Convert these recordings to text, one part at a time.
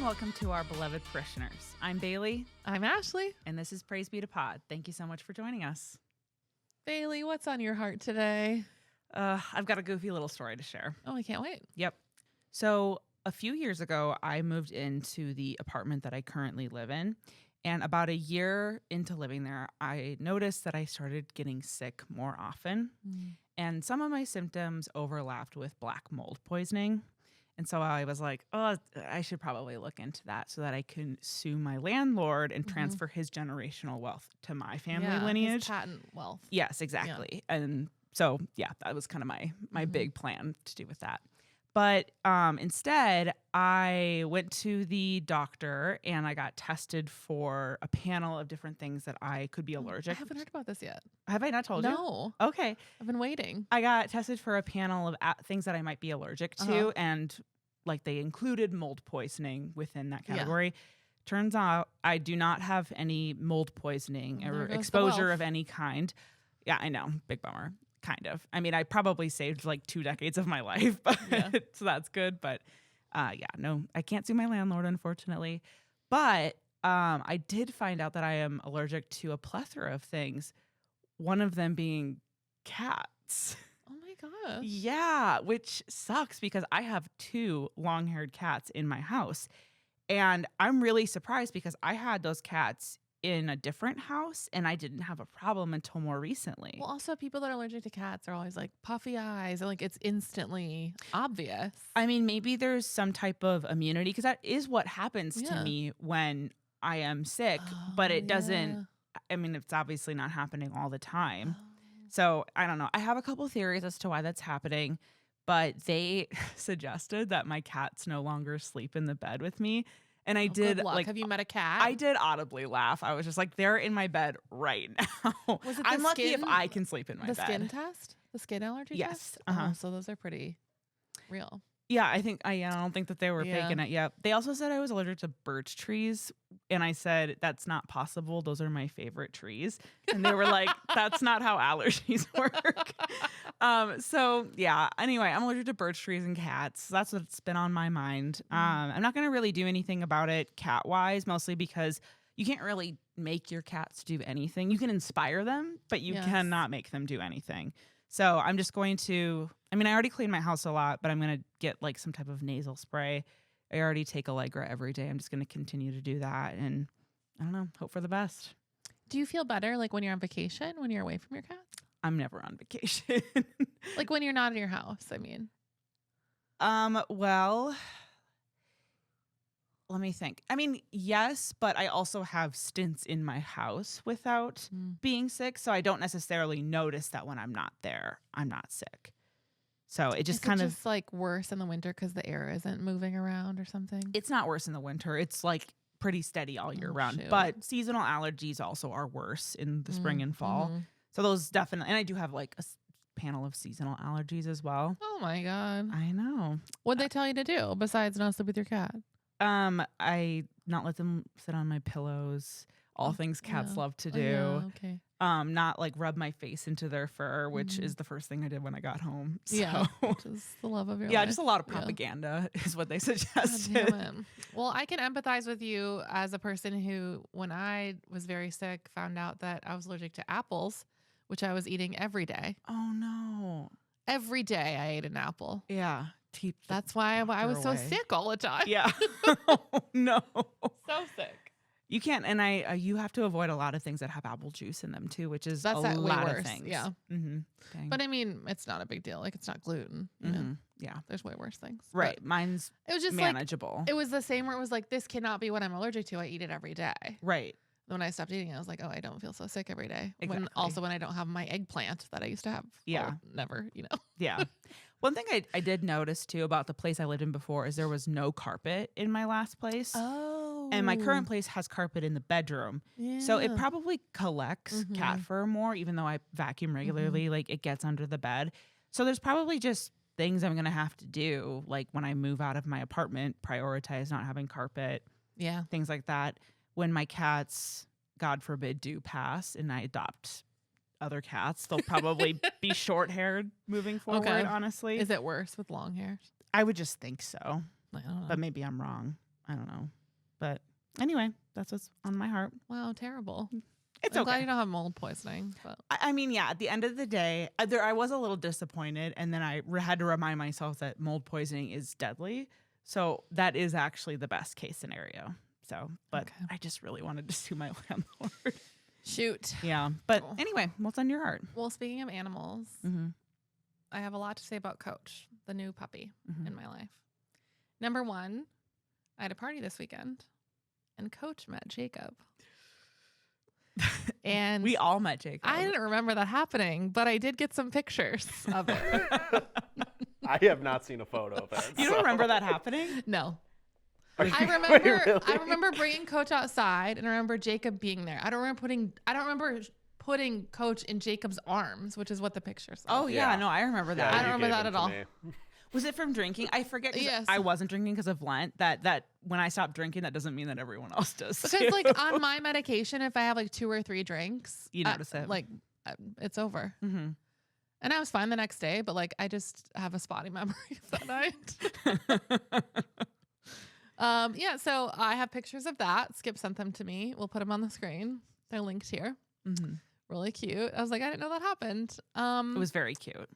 welcome to our beloved parishioners. I'm Bailee. I'm Ashley. And this is Praise Be to Pod. Thank you so much for joining us. Bailee, what's on your heart today? I've got a goofy little story to share. Oh, I can't wait. Yep. So a few years ago, I moved into the apartment that I currently live in. And about a year into living there, I noticed that I started getting sick more often. And some of my symptoms overlapped with black mold poisoning. And so I was like, oh, I should probably look into that so that I can sue my landlord and transfer his generational wealth to my family lineage. His patent wealth. Yes, exactly. Yeah. And so, yeah, that was kind of my big plan to do with that. But instead, I went to the doctor and I got tested for a panel of different things that I could be allergic. I haven't heard about this yet. Have I not told you? No. Okay. I've been waiting. I got tested for a panel of things that I might be allergic to, and like they included mold poisoning within that category. Turns out I do not have any mold poisoning or exposure of any kind. Yeah, I know. Big bummer. Kind of. I mean, I probably saved like 2 decades of my life, but so that's good. But no, I can't sue my landlord, unfortunately. But I did find out that I am allergic to a plethora of things, one of them being cats. Oh my gosh. Yeah, which sucks because I have 2 long-haired cats in my house. And I'm really surprised because I had those cats in a different house and I didn't have a problem until more recently. Well, also people that are allergic to cats are always like puffy eyes and like it's instantly obvious. I mean, maybe there's some type of immunity because that is what happens to me when I am sick, but it doesn't, I mean, it's obviously not happening all the time. So I don't know. I have a couple theories as to why that's happening, but they suggested that my cats no longer sleep in the bed with me. And I did like, have you met a cat? I did audibly laugh. I was just like, they're in my bed right now. Was it I'm lucky if I can sleep in my bed. The skin test? The skin allergy test? Yes. So those are pretty real. Yeah, I think I don't think that they were faking it yet. They also said I was allergic to birch trees. And I said, that's not possible. Those are my favorite trees. And they were like, that's not how allergies work. So yeah, anyway, I'm allergic to birch trees and cats. That's what's been on my mind. I'm not going to really do anything about it cat wise, mostly because you can't really make your cats do anything. You can inspire them, but you cannot make them do anything. So I'm just going to, I mean, I already clean my house a lot, but I'm going to get like some type of nasal spray. I already take Allegra every day. I'm just going to continue to do that. And I don't know, hope for the best. Do you feel better like when you're on vacation, when you're away from your cats? I'm never on vacation. Like when you're not in your house, I mean. Well, let me think. I mean, yes, but I also have stints in my house without being sick. So I don't necessarily notice that when I'm not there, I'm not sick. So it just kind of just like worse in the winter because the air isn't moving around or something. It's not worse in the winter. It's like pretty steady all year round. Shoot. But seasonal allergies also are worse in the spring and fall. So those definitely, and I do have like a panel of seasonal allergies as well. Oh my God. I know. What'd they tell you to do besides not sleep with your cat? I not let them sit on my pillows. All things cats love to do. Okay. Not like rub my face into their fur, which is the first thing I did when I got home. So. Yeah, just the love of your life. Yeah, just a lot of propaganda is what they suggested. Well, I can empathize with you as a person who, when I was very sick, found out that I was allergic to apples, which I was eating every day. Oh no! Every day I ate an apple. Yeah. That's why I was so sick all the time. Yeah. Oh, no. So sick. You can't, and you have to avoid a lot of things that have apple juice in them too, which is a lot worse. of things. Yeah. But I mean, it's not a big deal. Like it's not gluten. You know? Yeah. There's way worse things. Right. Mine's it was just manageable. Like, it was the same where it was like, this cannot be what I'm allergic to. I eat it every day. Right. When I stopped eating it, I was like, oh, I don't feel so sick every day. Exactly. When I don't have my eggplant that I used to have. Yeah. Never, Yeah. One thing I did notice too about the place I lived in before is there was no carpet in my last place. Oh. And my current place has carpet in the bedroom. Yeah. So it probably collects cat fur more, even though I vacuum regularly, like it gets under the bed. So there's probably just things I'm going to have to do. Like when I move out of my apartment, prioritize not having carpet. Yeah. Things like that. When my cats, God forbid, do pass and I adopt other cats, they'll probably be short-haired moving forward, honestly. Is it worse with long hair? I would just think so. I don't know. But maybe I'm wrong. I don't know. But anyway, that's what's on my heart. Wow, terrible. It's I'm okay. glad you don't have mold poisoning. But I mean, yeah, at the end of the day, I was a little disappointed. And then I had to remind myself that mold poisoning is deadly. So that is actually the best case scenario. So, but I just really wanted to sue my landlord. Shoot. Yeah. But anyway, what's on your heart? Well, speaking of animals, Mm-hmm. I have a lot to say about Coach, the new puppy in my life. Number one, I had a party this weekend, and Coach met Jacob. And we all met Jacob. I didn't remember that happening, but I did get some pictures of it. I have not seen a photo of it. You don't remember that happening? No. Wait, I really? remember bringing Coach outside, and I remember Jacob being there. I don't remember putting Coach in Jacob's arms, which is what the picture said. Oh yeah, no, I remember that. I don't remember that at all. Was it from drinking? I forget. Yes. I wasn't drinking because of Lent. That when I stopped drinking, that doesn't mean that everyone else does. Because too. like on my medication, if I have like 2 or 3 drinks, You notice it. Like it's over. Mm-hmm. And I was fine the next day, but like I just have a spotty memory of that night. Yeah, so I have pictures of that. Skip sent them to me. We'll put them on the screen. They're linked here. Mm-hmm. Really cute. I was like, I didn't know that happened. It was very cute.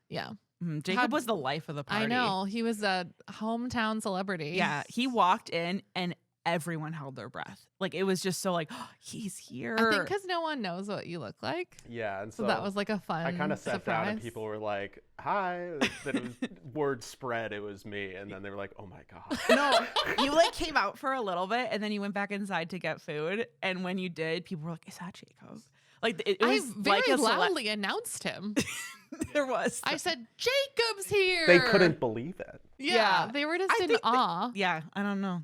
Yeah. Mm-hmm. Jacob was the life of the party. I know. He was a hometown celebrity. Yeah, he walked in and everyone held their breath. Like it was just so like, oh, he's here. I think because no one knows what you look like. Yeah, and So that was like a fun I kind of sat down and surprise. people were like, "Hi." Then it was word spread. It was me, and then they were like, "Oh my god." No, you like came out for a little bit and then you went back inside to get food. And when you did, people were like, "Is that Jacob?" Like it I was very like loudly announced him. There was. I said, Jacob's here. They couldn't believe it. Yeah, they were just in awe. Yeah, I don't know.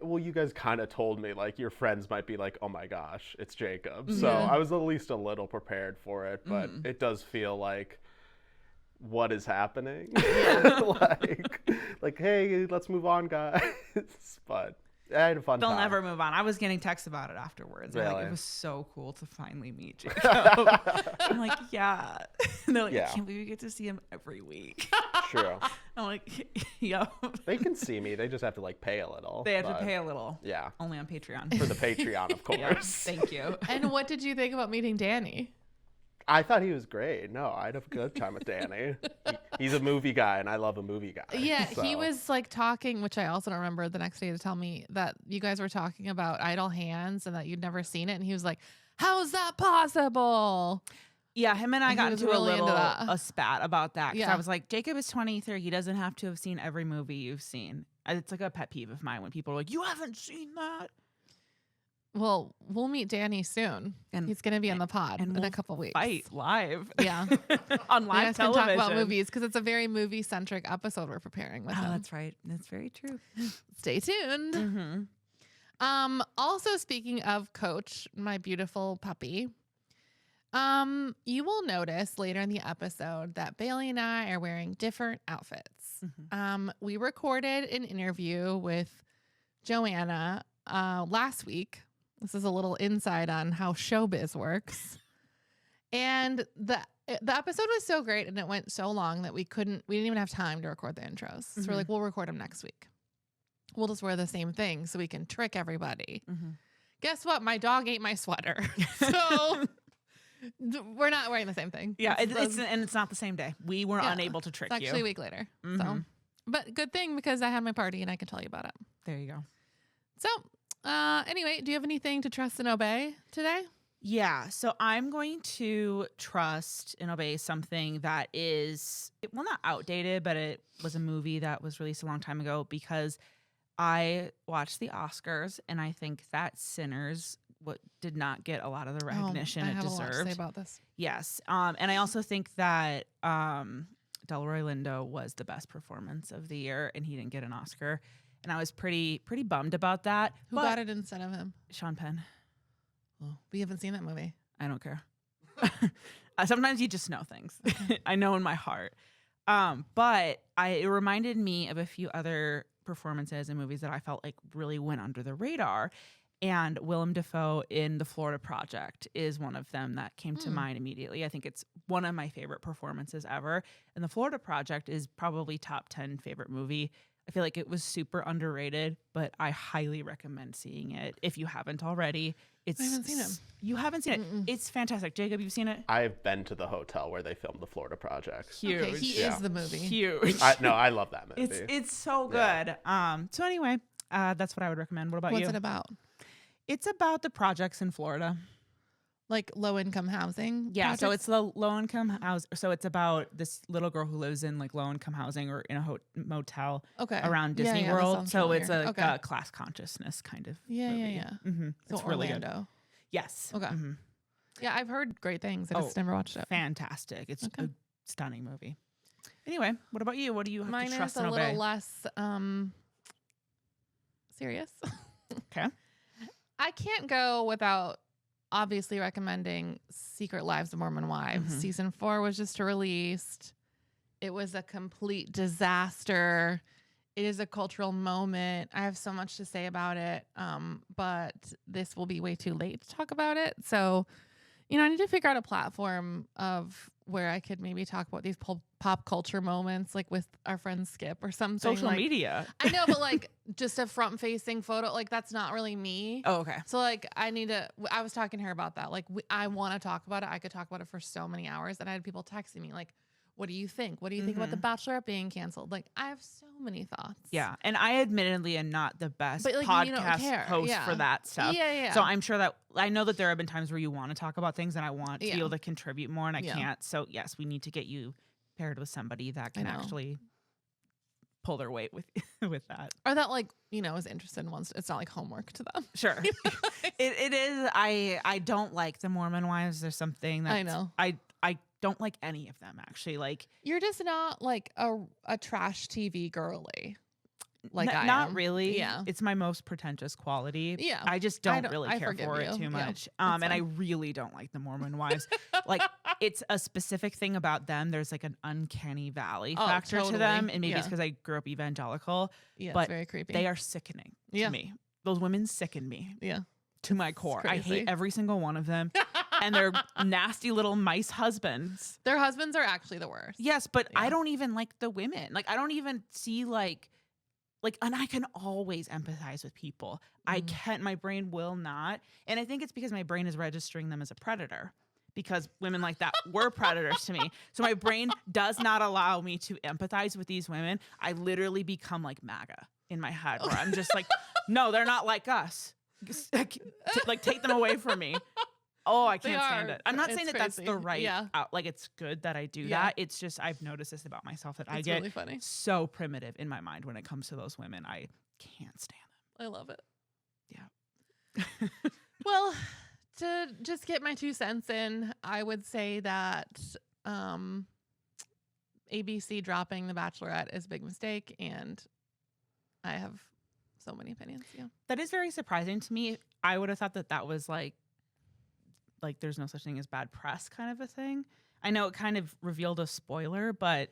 Well, you guys kind of told me like your friends might be like, "Oh my gosh, it's Jacob." So Yeah. I was at least a little prepared for it, but it does feel like, what is happening? like, hey, let's move on, guys. But I had a fun They'll time. never move on. I was getting texts about it afterwards. They're like, Really? it was so cool to finally meet Jacob. I'm like, yeah. And they're like, Yeah. I can't believe we get to see him every week. True. I'm like, yeah. They can see me. They just have to like pay a little. They have to but pay a little. Yeah. Only on Patreon. For the Patreon, of course. Yeah, thank you. And what did you think about meeting Danny? I thought he was great. No, I had a good time with Danny. He's a movie guy, and I love a movie guy. Yeah, he so. was like talking, which I also don't remember the next day to tell me that you guys were talking about Idle Hands and that you'd never seen it. And he was like, how's that possible? Yeah, him and I He got was into really a into little that. a spat about that. 'Cause Yeah. I was like, Jacob is 23. He doesn't have to have seen every movie you've seen. It's like a pet peeve of mine when people are like, you haven't seen that. Well, we'll meet Danny soon. And- He's going to be on the pod and in we'll a couple weeks. Fight live. Yeah. On You live guys can television. talk about movies because it's a very movie-centric episode we're preparing with Oh, him. that's right. That's very true. Stay tuned. Mm-hmm. Also speaking of Coach, my beautiful puppy, you will notice later in the episode that Bailee and I are wearing different outfits. We recorded an interview with Joanna last week. This is a little insight on how showbiz works. And the episode was so great and it went so long that we didn't even have time to record the intros. So we're like, we'll record them next week. We'll just wear the same thing so we can trick everybody. Guess what? My dog ate my sweater. So we're not wearing the same thing. Yeah, it's not the same day. We were unable to trick It's you. actually a week later. So, but good thing because I had my party and I can tell you about it. There you go. So, anyway, do you have anything to trust and obey today? Yeah, so I'm going to trust and obey something that is, well, not outdated, but it was a movie that was released a long time ago because I watched the Oscars and I think that Sinners did not get a lot of the recognition I it have deserved. a lot to say about this. Yes, and I also think that Delroy Lindo was the best performance of the year, and he didn't get an Oscar, and I was pretty bummed about that. Who got it instead of him? Sean Penn. Oh, we haven't seen that movie. I don't care. Sometimes you just know things. I know in my heart. But it reminded me of a few other performances and movies that I felt like really went under the radar. And Willem Dafoe in The Florida Project is one of them that came to mind immediately. I think it's one of my favorite performances ever. And The Florida Project is probably top 10 favorite movie I feel like it was super underrated, but I highly recommend seeing it if you haven't already. I haven't seen it. You haven't seen it. It's fantastic. Jacob, you've seen it? I've been to the hotel where they filmed the Florida Project. Huge. Okay, he is the movie. Huge. I love that movie. It's so good. So anyway, that's what I would recommend. What about you? What's it about? It's about the projects in Florida. Like low income housing? Yeah, so projects? it's the low income house. So it's about this little girl who lives in like low income housing or in a motel okay. around Yeah, Disney yeah, that World. sounds So it's familiar. a class consciousness kind of Yeah, movie. yeah. Mm-hmm. So It's really good. Orlando. Yes. Okay. Mm-hmm. Yeah, I've heard great things. I just never watched it. Fantastic. It's Okay. a stunning movie. Anyway, what about you? What do you have Mine to trust is a and little obey? less serious. Okay. I can't go without obviously recommending Secret Lives of Mormon Wives. Mhm. Season 4 was just released. It was a complete disaster. It is a cultural moment. I have so much to say about it, but this will be way too late to talk about it. So, I need to figure out a platform of where I could maybe talk about these pop culture moments, like with our friend Skip or something. Social like, media. I know, but like just a front facing photo, like that's not really me. Oh, okay. So like I was talking to her about that. Like I want to talk about it. I could talk about it for so many hours. And I had people texting me like, what do you think? What do you think about The Bachelorette being canceled? Like I have so many thoughts. Yeah. And I admittedly am not the best But, like, you don't podcast care. host Yeah. for that stuff. Yeah. So I'm sure that I know that there have been times where you want to talk about things and I want to Yeah. be able to contribute more and I Yeah. can't. So yes, we need to get you paired with somebody that can know. actually pull their weight with with that. Or that like, is interested in once. It's not like homework to them. Sure. It is. I don't like the Mormon wives. There's something that I know. I don't like any of them actually. Like You're just not like a trash TV girly. Like N- I not am. really. Yeah. It's my most pretentious quality. Yeah. I just I don't don't- really I care forgive for it you. too Yeah, much. that's And I fine. really don't like the Mormon wives. Like it's a specific thing about them. There's like an uncanny valley Oh, factor to them. totally. And maybe it's Yeah. because I grew up evangelical. Yeah, but it's very creepy. They are sickening Yeah. to me. Those women sicken me yeah. to my core. I crazy. hate every single one of them. And their nasty little mice husbands. Their husbands are actually the worst. Yes, but I Yeah. don't even like the women. Like I don't even see like, and I can always empathize with people. I Mhm. can't, my brain will not. And I think it's because my brain is registering them as a predator because women like that were predators to me. So my brain does not allow me to empathize with these women. I literally become like MAGA in my head where I'm just like, no, they're not like us. Like take them away from me. Oh, I can't stand it. I'm not saying It's that that's the crazy. right, Yeah. like it's good that I do Yeah. that. It's just, I've noticed this about myself that I It's get really funny. so primitive in my mind when it comes to those women. I can't stand I love it. them. Well, to just get my 2 cents in, I would say that ABC dropping The Bachelorette is a big mistake, and I have so many opinions. Yeah. That is very surprising to me. I would have thought that that was like there's no such thing as bad press kind of a thing. I know it kind of revealed a spoiler, but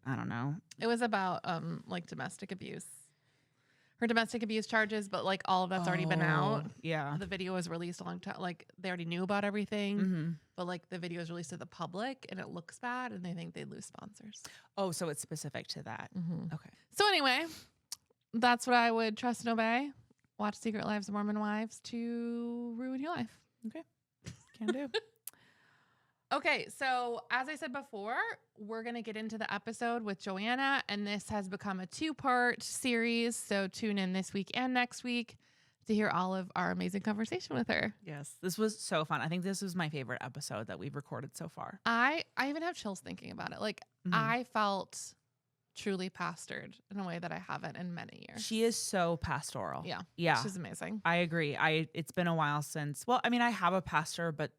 I don't know. It was about like domestic abuse. Her domestic abuse charges, but like all of that's already been out. Yeah. The video was released a long time. Like they already knew about everything, Mm-hmm. but like the video is released to the public and it looks bad and they think they lose sponsors. Oh, so it's specific to that. Mm-hmm. Okay. So anyway, that's what I would trust and obey. Watch Secret Lives of Mormon Wives to ruin your life. Can do. Okay, so as I said before, we're going to get into the episode with Joanna, and this has become a 2-part series. So tune in this week and next week to hear all of our amazing conversation with her. Yes. This was so fun. I think this was my favorite episode that we've recorded so far. I even have chills thinking about it. Like Mhm. I felt truly pastored in a way that I haven't in many years. She is so pastoral. Yeah. Yeah. She's amazing. I agree. It's been a while since, well, I mean, I have a pastor, but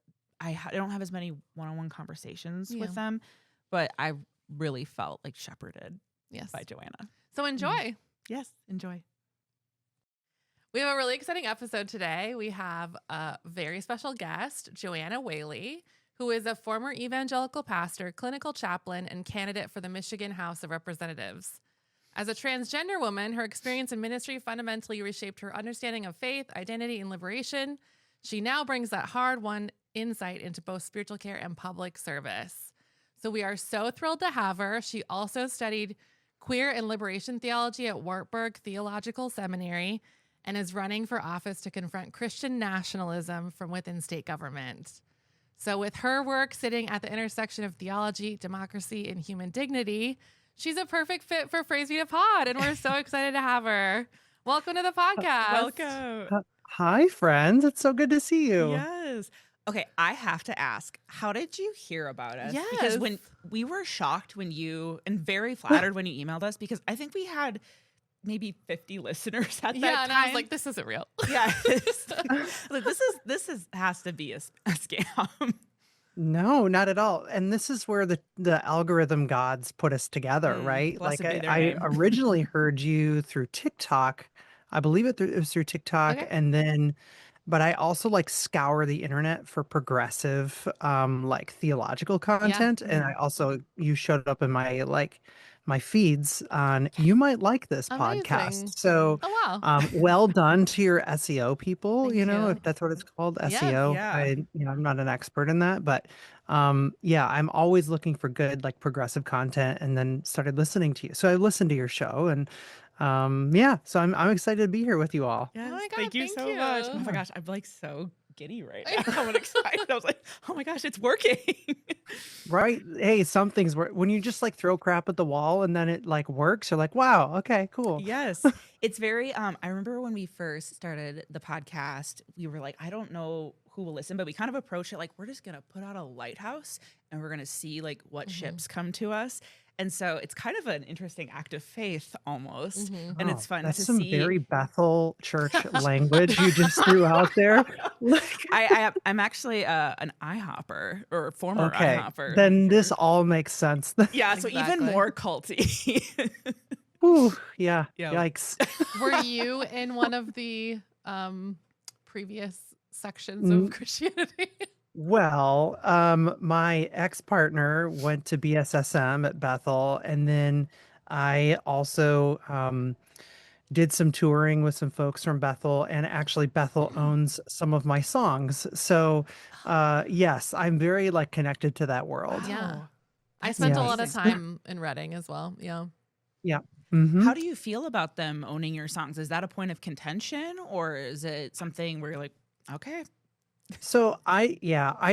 I don't have as many one-on-one conversations Yeah. with them, but I really felt like shepherded Yes. by Joanna. So enjoy. Yes. Enjoy. We have a really exciting episode today. We have a very special guest, Joanna Whaley, who is a former evangelical pastor, clinical chaplain, and candidate for the Michigan House of Representatives. As a transgender woman, her experience in ministry fundamentally reshaped her understanding of faith, identity, and liberation. She now brings that hard-won insight into both spiritual care and public service. So we are so thrilled to have her. She also studied queer and liberation theology at Wartburg Theological Seminary, and is running for office to confront Christian nationalism from within state government. So with her work sitting at the intersection of theology, democracy, and human dignity, she's a perfect fit for Praise Be to Pod, and we're so excited to have her. Welcome to the podcast. Welcome. Hi, friends. It's so good to see you. Yes. Okay, I have to ask, how did you hear about us? Yes. Because when we were shocked when you, and very flattered when you emailed us, because I think we had maybe 50 listeners at that time. Yeah, and I was like, this isn't real. Yeah. Like, this has to be a scam. No, not at all. And this is where the algorithm gods put us together, right? blessed Like be their I name. originally heard you through TikTok. I believe it was through TikTok, Okay. and then, but I also like scour the internet for progressive, like theological content, and I also you showed up in my feeds on you might like this Amazing. podcast. So, Oh, wow. well done to your SEO people, Thank you know, you. if that's what it's called, Yes. SEO. Yeah. I'm not an expert in that, but yeah, I'm always looking for good, like progressive content, and then started listening to you. So I listened to your show, and yeah, so I'm excited to be here with you all. Yes, Oh my God, thank you thank so much. Oh you. my gosh, I'm like so giddy right now. I'm excited. I was like, oh my gosh, it's working. Right? Hey, some things work when you just like throw crap at the wall and then it like works. You're like, wow, okay, cool. Yes. It's very I remember when we first started the podcast, we were like, I don't know who will listen, but we kind of approached it like we're just gonna put out a lighthouse and we're gonna see like what ships come to us. And so it's kind of an interesting act of faith almost. And it's fun That's to some see. very Bethel church language you just threw out there. I'm actually an IHOPper or former Okay, IHOPper. then this all makes sense. Yeah, so even Exactly. more culty. Ooh, yeah, Yeah. yikes. Were you in one of the previous sections of Christianity? Well, my ex-partner went to BSSM at Bethel, and then I also did some touring with some folks from Bethel, and actually Bethel owns some of my songs. So, yes, I'm very like connected to that world. Yeah. I spent a Yes. lot of time in Reading as well. Yeah. Yeah. Mhm. How do you feel about them owning your songs? Is that a point of contention, or is it something where you're like, okay, So I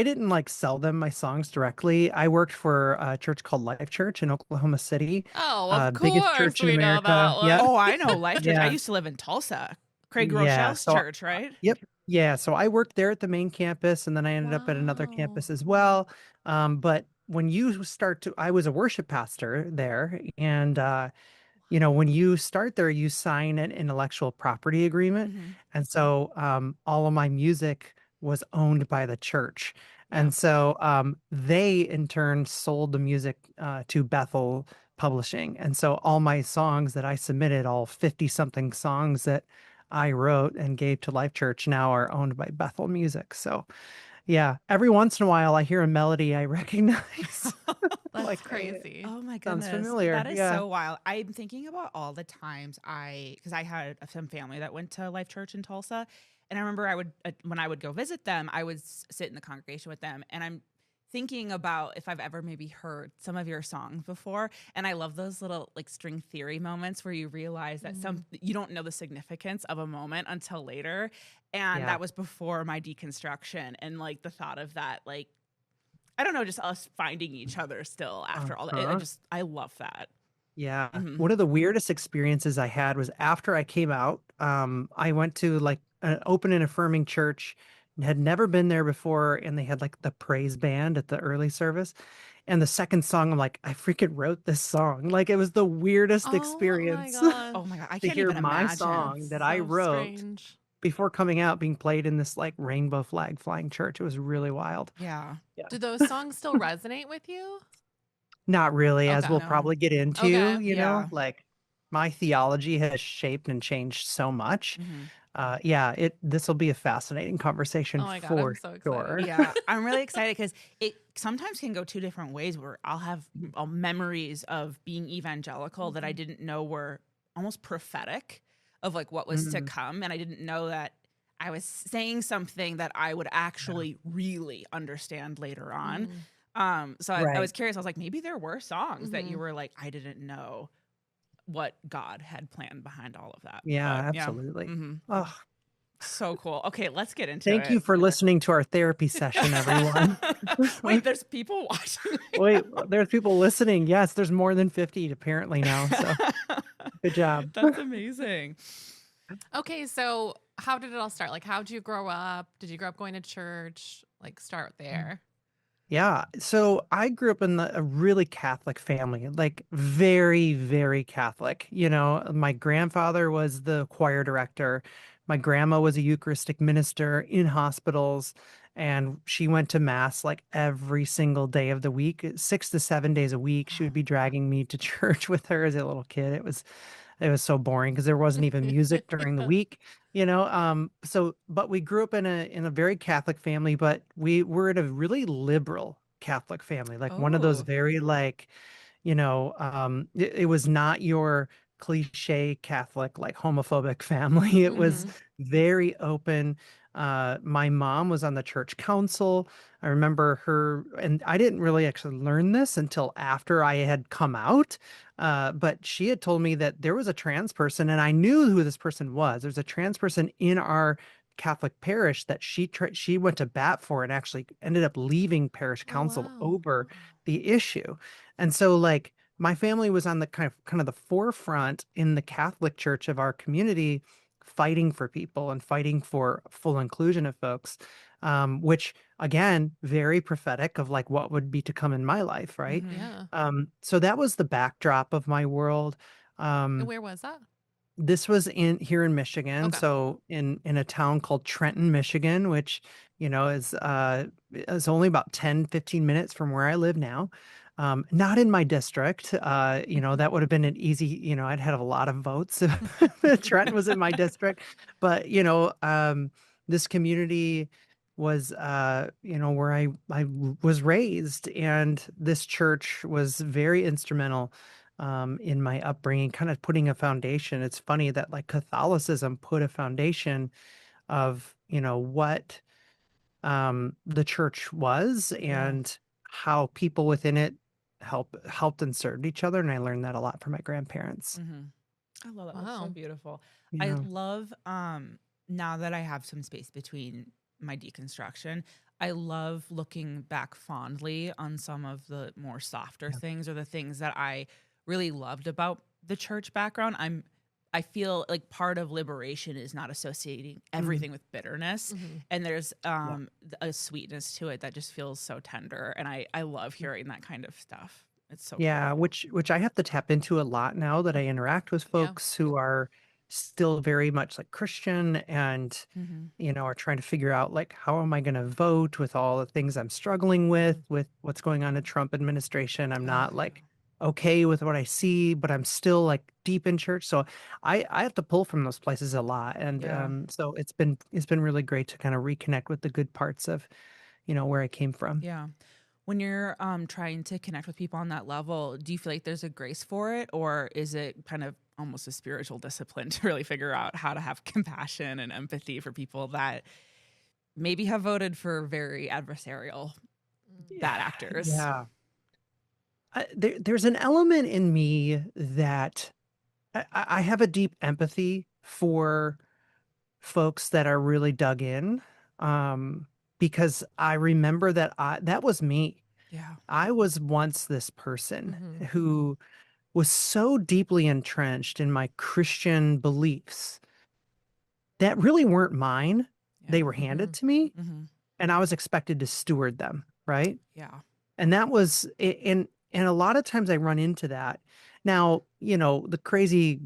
didn't like sell them my songs directly. I worked for a church called Life Church in Oklahoma City. Oh, of Biggest course church in we know America. that one. Yep. oh, I know Life Church. I Yeah. used to live in Tulsa, Craig Yeah, Rochelle's so church, right? Yep. Yeah. So I worked there at the main campus, and then I ended up at another campus as well. But when you start to, I was a worship pastor there, and when you start there, you sign an intellectual property agreement, and so all of my music was owned by the church, and so they in turn sold the music to Bethel Publishing, and so all my songs that I submitted, all 50 something songs that I wrote and gave to Life Church, now are owned by Bethel Music. So yeah, every once in a while I hear a melody I recognize. That's Like, crazy. Oh my Sounds goodness. familiar, That is yeah. so wild. I'm thinking about all the times because I had some family that went to Life Church in Tulsa. And I remember when I would go visit them, I would sit in the congregation with them. And I'm thinking about if I've ever maybe heard some of your songs before. And I love those little like string theory moments where you realize that you don't know the significance of a moment until later. And that was before my deconstruction. And like the thought of that, like, I don't know, just us finding each other still after all that. I love that. Yeah. One of the weirdest experiences I had was after I came out, I went to like an open and affirming church, and had never been there before. And they had like the praise band at the early service. And the second song, I'm like, I freaking wrote this song. Like it was the weirdest experience Oh my God. I to can't hear even my imagine. song that I So wrote strange. before coming out being played in this like rainbow flag flying church. It was really wild. Yeah. Do those songs still resonate with you? Not really, as Okay. we'll No. probably get into, Okay. you know, Yeah. like my theology has shaped and changed so much. This will be a fascinating conversation Oh my God, for I'm so excited. sure. Yeah, I'm really excited because it sometimes can go two different ways where I'll have memories of being evangelical that I didn't know were almost prophetic of like what was to come. And I didn't know that I was saying something that I would actually really understand later on. So I was curious. I was like, maybe there were songs that you were like, I didn't know what God had planned behind all of that. Yeah, But, yeah. absolutely. hmm Oh, So cool. Okay, let's get into thank you it. for listening to our therapy session, everyone. Wait, there's people watching. Wait, there's people listening. Yes, there's more than 50 apparently now. So good job. That's amazing. Okay, so how did it all start? Like, how did you grow up? Did you grow up going to church? Like, start there. Yeah. So I grew up in a really Catholic family, like very, very Catholic. You know, my grandfather was the choir director. My grandma was a Eucharistic minister in hospitals, and she went to mass like every single day of the week, 6 to 7 days a week. She would be dragging me to church with her as a little kid. It was so boring because there wasn't even music during the week, you know. So but we grew up in a very Catholic family, but we were in a really liberal Catholic family, like one of those Oh. very like, it was not your cliche Catholic like homophobic family. It was Mhm. very open. My mom was on the church council. I remember her, and I didn't really actually learn this until after I had come out. But she had told me that there was a trans person, and I knew who this person was. There's a trans person in our Catholic parish that she went to bat for and actually ended up leaving parish Oh, council wow. over the issue. And so like my family was on the kind of the forefront in the Catholic Church of our community, fighting for people and fighting for full inclusion of folks, which again, very prophetic of like what would be to come in my life, right? Mhm. Yeah. So that was the backdrop of my world. And Um, where was that? this was here in Michigan, Okay. so in a town called Trenton, Michigan, which, is only about 10-15 minutes from where I live now. Not in my district. That would have been an easy, I'd had a lot of votes if Trenton was in my district. But, this community was, where I was raised, and this church was very instrumental in my upbringing, kind of putting a foundation. It's funny that like Catholicism put a foundation of, what the church was Yeah. and how people within it helped and served each other. And I learned that a lot from my grandparents. hmm I love that. That's so Wow. beautiful. I Yeah. love now that I have some space between my deconstruction, I love looking back fondly on some of the more softer Yeah. things or the things that I really loved about the church background. I feel like part of liberation is not associating everything with bitterness, Mhm. and there's Yeah. a sweetness to it that just feels so tender, and I love hearing that kind of stuff. It's so Yeah, cool. which I have to tap into a lot now that I interact with Yeah. folks who are still very much like Christian and, hmm are trying to figure out like how am I going to vote with all the things I'm struggling with what's going on in Trump administration. I'm Oh not like okay with what I see, but I'm still like deep in church. So I have to pull from those places a lot. And yeah. so it's been really great to kind of reconnect with the good parts of, where I came from. Yeah. When you're trying to connect with people on that level, do you feel like there's a grace for it, or is it kind of almost a spiritual discipline to really figure out how to have compassion and empathy for people that maybe have voted for very adversarial bad actors? Yeah. There's an element in me that I have a deep empathy for folks that are really dug in, um, because I remember that was me. Yeah. I was once this person Mhm. who was so deeply entrenched in my Christian beliefs that really weren't mine. They Yeah. were handed Mhm. to me, hmm and I was expected to steward them, right? Yeah. And that was and a lot of times I run into that. Now, the crazy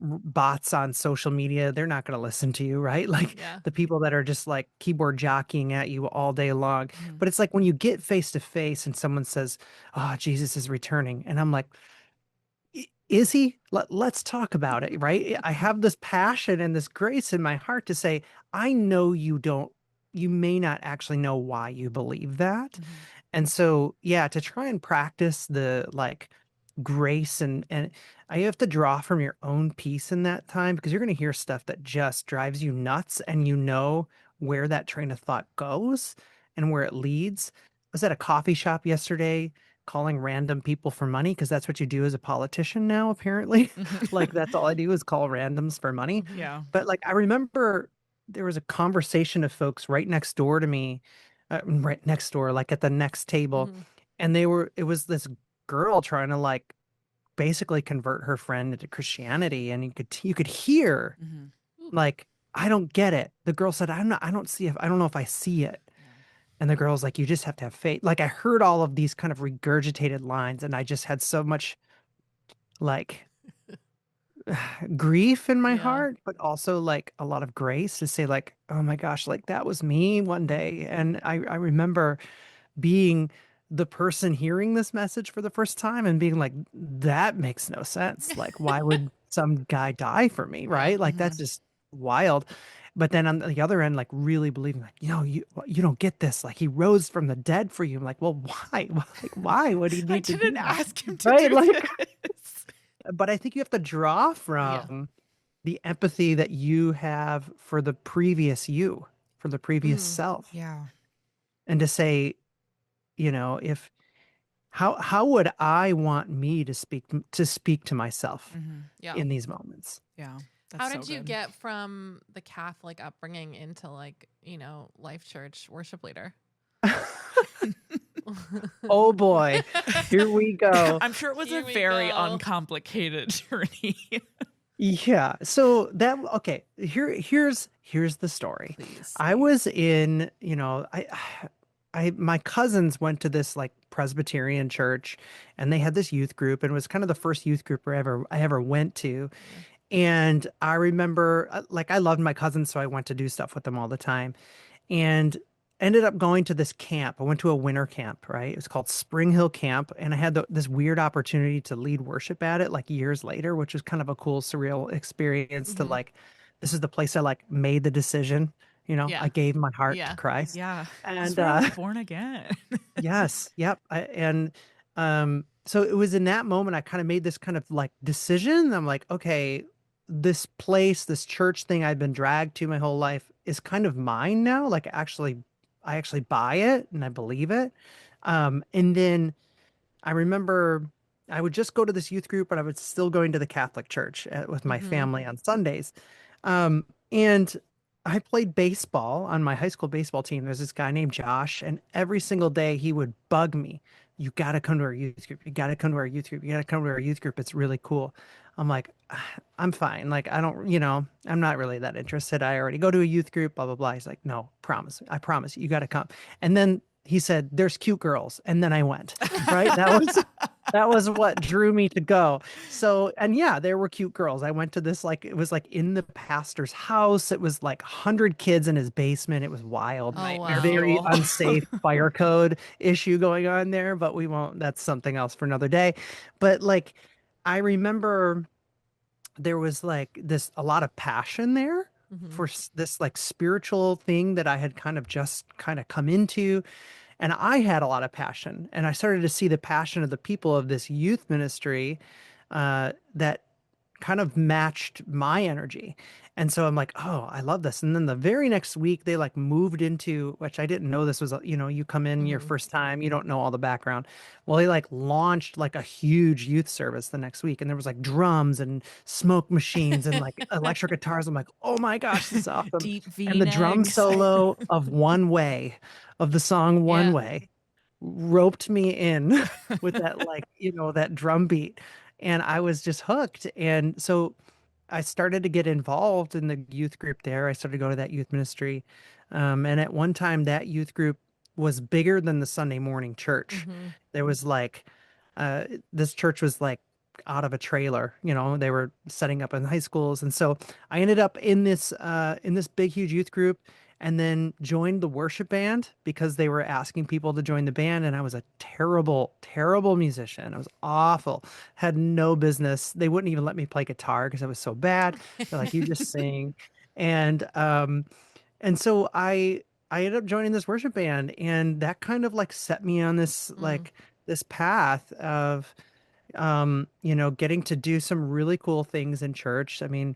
bots on social media, they're not going to listen to you, right? Like Yeah. the people that are just like keyboard jockeying at you all day long. hmm But it's like when you get face to face and someone says, "Oh, Jesus is returning." And I'm like, Is he? Let's talk about it, right? I have this passion and this grace in my heart to say, I know you may not actually know why you believe that. hmm And so, yeah, to try and practice the like grace and I have to draw from your own peace in that time because you're going to hear stuff that just drives you nuts and where that train of thought goes and where it leads. I was at a coffee shop yesterday calling random people for money because that's what you do as a politician now, apparently. Like that's all I do is call randoms for money. Yeah. But like I remember there was a conversation of folks right next door to me, right next door, like at the next table, and it was this girl trying to like basically convert her friend into Christianity, and you could hear like, I don't get it. The girl said, I don't know if I see it. And the girl's like, you just have to have faith. Like I heard all of these kind of regurgitated lines, and I just had so much like grief in my heart, but also like a lot of grace to say like, oh my gosh, like that was me one day. And I remember being the person hearing this message for the first time and being like, that makes no sense. Like, why would some guy die for me? Right. Like that's just wild. But then on the other end, like really believing like, you don't get this. Like he rose from the dead for you. I'm like, well, why? Like, why would he need to do didn't that? ask him to Right? do Like, this. but I think you have to draw from the empathy that you have for the previous you, for the previous self. Yeah. And to say, if how would I want me to speak to myself in these moments? Yeah. How did you get from the Catholic upbringing into like, Life Church worship leader? Oh boy, here we go. I'm sure it was a very uncomplicated journey. Yeah. So here's the story. Please. I was in, my cousins went to this like Presbyterian church, and they had this youth group, and it was kind of the first youth group I ever went to. And I remember like I loved my cousins, so I went to do stuff with them all the time, and ended up going to this camp. I went to a winter camp, right? It was called Spring Hill Camp, and I had this weird opportunity to lead worship at it like years later, which was kind of a cool, surreal experience to like, this is the place I like made the decision. I gave my heart to Christ. Yeah. And born again. Yes. Yep. So it was in that moment I kind of made this kind of like decision. I'm like, okay, this place, this church thing I've been dragged to my whole life is kind of mine now. Like I actually buy it and I believe it. And then I remember I would just go to this youth group, but I was still going to the Catholic church with my family on Sundays. And I played baseball on my high school baseball team. There's this guy named Josh, and every single day he would bug me. You got to come to our youth group. You got to come to our youth group. You got to come to our youth group. It's really cool. I'm like, I'm fine. Like, I don't, I'm not really that interested. I already go to a youth group, blah, blah, blah. He's like, no, I promise you got to come. And then he said, there's cute girls. And then I went, right? That was what drew me to go. So, and yeah, there were cute girls. I went to this, like, it was like in the pastor's house. It was like 100 kids in his basement. It was wild. Oh, wow. Very unsafe fire code issue going on there, but that's something else for another day. But like, I remember there was like a lot of passion there for this like spiritual thing that I had kind of come into. And I had a lot of passion, and I started to see the passion of the people of this youth ministry that kind of matched my energy. And so I'm like, oh, I love this. And then the very next week they like moved into, which I didn't know this was, you come in your first time, you don't know all the background. Well, they like launched like a huge youth service the next week. And there was like drums and smoke machines and like electric guitars. I'm like, oh my gosh, this is awesome. Deep And the drum solo of One Way, of the song One Way, roped me in with that like, that drum beat. And I was just hooked. And so I started to get involved in the youth group there. I started to go to that youth ministry. And at one time that youth group was bigger than the Sunday morning church. There was like, this church was like out of a trailer, they were setting up in high schools. And so I ended up in this big, huge youth group, and then joined the worship band because they were asking people to join the band. And I was a terrible, terrible musician. I was awful, had no business. They wouldn't even let me play guitar because I was so bad. They're like, you just sing. And so I ended up joining this worship band, and that kind of like set me on this, like this path of, getting to do some really cool things in church. I mean,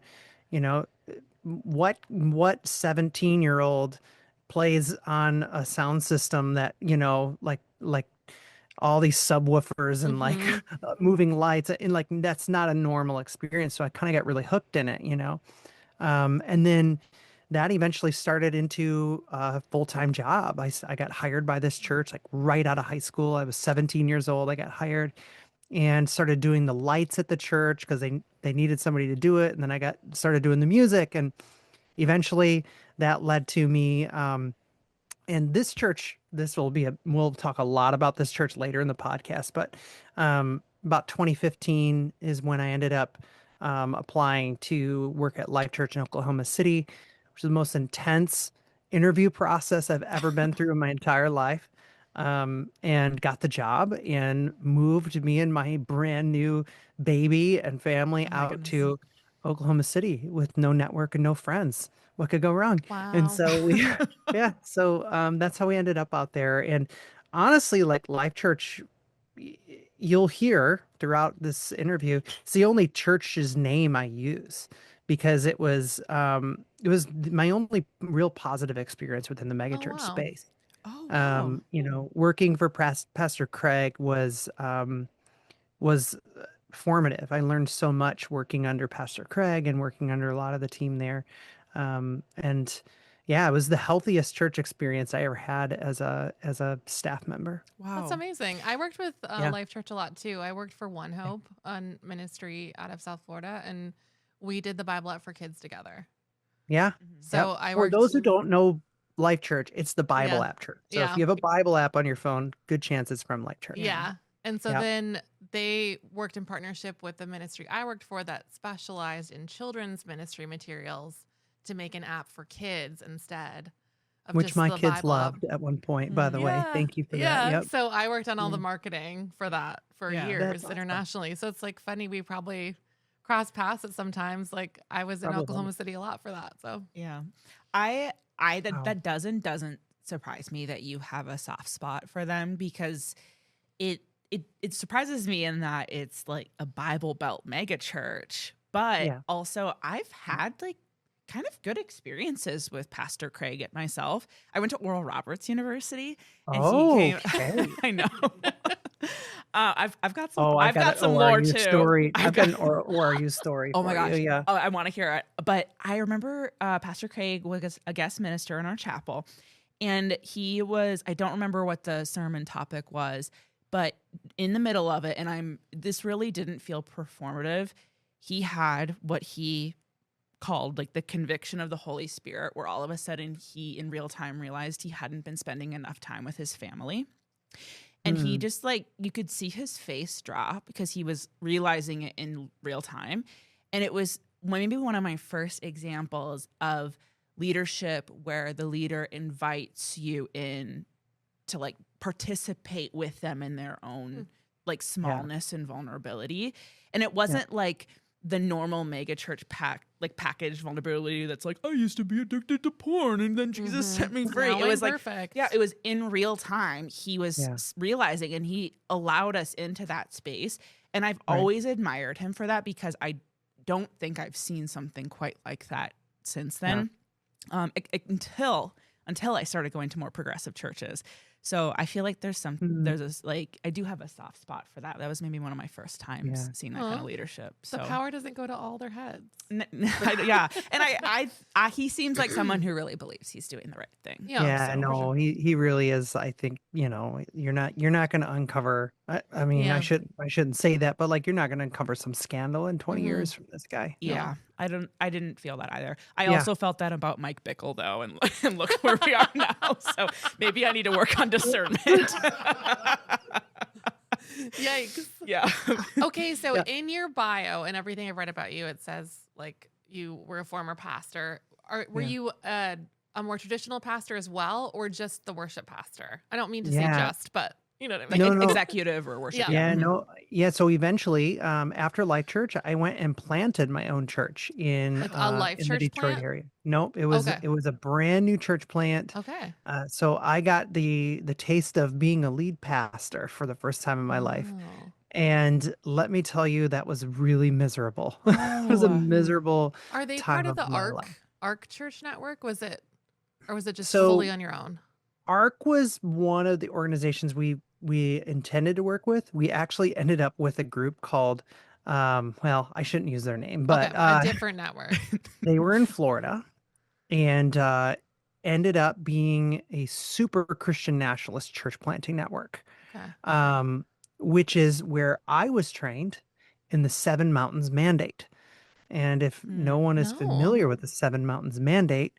what 17-year-old plays on a sound system that, like all these subwoofers and like Mhm. moving lights, and like that's not a normal experience. So I kind of got really hooked in it, and then that eventually started into a full-time job. I got hired by this church like right out of high school. I was 17 years old. I got hired and started doing the lights at the church because they needed somebody to do it. And then I got started doing the music, and eventually that led to me. And this church, we'll talk a lot about this church later in the podcast, but about 2015 is when I ended up applying to work at Life Church in Oklahoma City, which is the most intense interview process I've ever been through in my entire life. And got the job and moved me and my brand new baby and family Oh my out goodness. to Oklahoma City with no network and no friends. What could go wrong? And Wow. so yeah, so that's how we ended up out there. And honestly, like Life Church, you'll hear throughout this interview, it's the only church's name I use because it was my only real positive experience within the Oh, megachurch wow. space. Oh wow. Working for Pastor Craig was formative. I learned so much working under Pastor Craig and working under a lot of the team there. And yeah, it was the healthiest church experience I ever had as a staff member. That's Wow. amazing. I worked with Yeah. Life Church a lot too. I worked for One Hope on ministry out of South Florida, and we did the Bible app for kids together. Yeah. Mhm. So Yep. I For worked. those who don't know Life Church, it's the Bible Yeah. app church. So if Yeah. you have a Bible app on your phone, good chance it's from Life Church. Yeah. Yeah. And so Yep. then they worked in partnership with the ministry I worked for that specialized in children's ministry materials to make an app for kids instead of Which just my the kids Bible app. loved at one point, by the Mm. way. Yeah. Thank you for that. Yeah. Yep. So I worked on all the Yeah. marketing for that for Yeah. years That's awesome. internationally. So it's like funny we probably cross paths at sometimes. Like I was in Probably. Oklahoma City a lot for that. So Yeah. I Wow. that doesn't surprise me that you have a soft spot for them because it surprises me in that it's like a Bible Belt mega church, but Yeah. also I've had like kind of good experiences with Pastor Craig at myself. I went to Oral Roberts University and he came Okay. I know. I've got some Oh, I've got an some lore ORU too. story. I've got got an ORU story Oh my for you. gosh. Yeah. Oh, I want to hear it. But I remember Pastor Craig was a guest minister in our chapel. And I don't remember what the sermon topic was, but in the middle of it, and this really didn't feel performative. He had what he called like the conviction of the Holy Spirit, where all of a sudden he in real time realized he hadn't been spending enough time with his family. And he just like, you could see his face drop because he was realizing it in real time. And it was maybe one of my first examples of leadership where the leader invites you in to like participate with them in their own like smallness and vulnerability. And it wasn't like the normal mega church package vulnerability that's like, I used to be addicted to porn and then Jesus set me free. Now It was I'm like, perfect. yeah, it was in real time. He was realizing and he allowed us into that space. And I've always admired him for that because I don't think I've seen something quite like that since then. Until I started going to more progressive churches. So I feel like there's this like I do have a soft spot for that. That was maybe one of my first times seeing that kind of leadership. So The power doesn't go to all their heads. yeah, and I he seems like someone who really believes he's doing the right thing. Yeah. So- No, he really is. I think, you're not going to uncover. I mean, Yeah. I shouldn't say that, but like, you're not going to uncover some scandal in 20 years from this guy. Yeah, I didn't feel that either. I Yeah. also felt that about Mike Bickle though, and look where we are now. So maybe I need to work on discernment. Yikes. Yeah. Okay, so in your bio and everything I've read about you, it says like you were a former pastor. Were you a more traditional pastor as well, or just the worship pastor? I don't mean to say just, but you know what I Like mean. No. executive or worship. Yeah. So eventually, after Life Church, I went and planted my own church in Like a Life in Church the Detroit plant? area. Nope, it was a brand new church plant. Okay. So I got the taste of being a lead pastor for the first time in my life. Oh. And let me tell you, that was really miserable. It was a miserable Are they time part of the my life. Arc Church network? Or was it just So- fully on your own? ARC was one of the organizations we we intended to work with. We actually ended up with a group called, well, I shouldn't use their name, but Okay, a different network. they were in Florida and ended up being a super Christian nationalist church planting network, Okay. which is where I was trained in the Seven Mountains Mandate. And if no one is No. familiar with the Seven Mountains Mandate,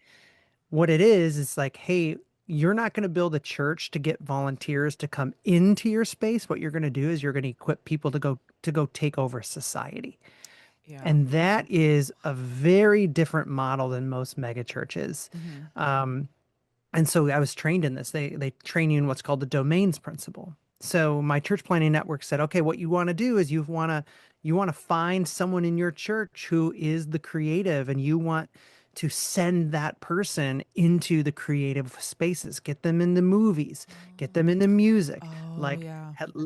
what it is like, hey, you're not going to build a church to get volunteers to come into your space. What you're going to do is you're going to equip people to go take over society. Yeah. And that is a very different model than most mega churches. And so I was trained in this. They train you in what's called the domains principle. So my church planning network said, okay, what you want to do is you want to find someone in your church who is the creative, and you want to send that person into the creative spaces, get them into movies, get them into music,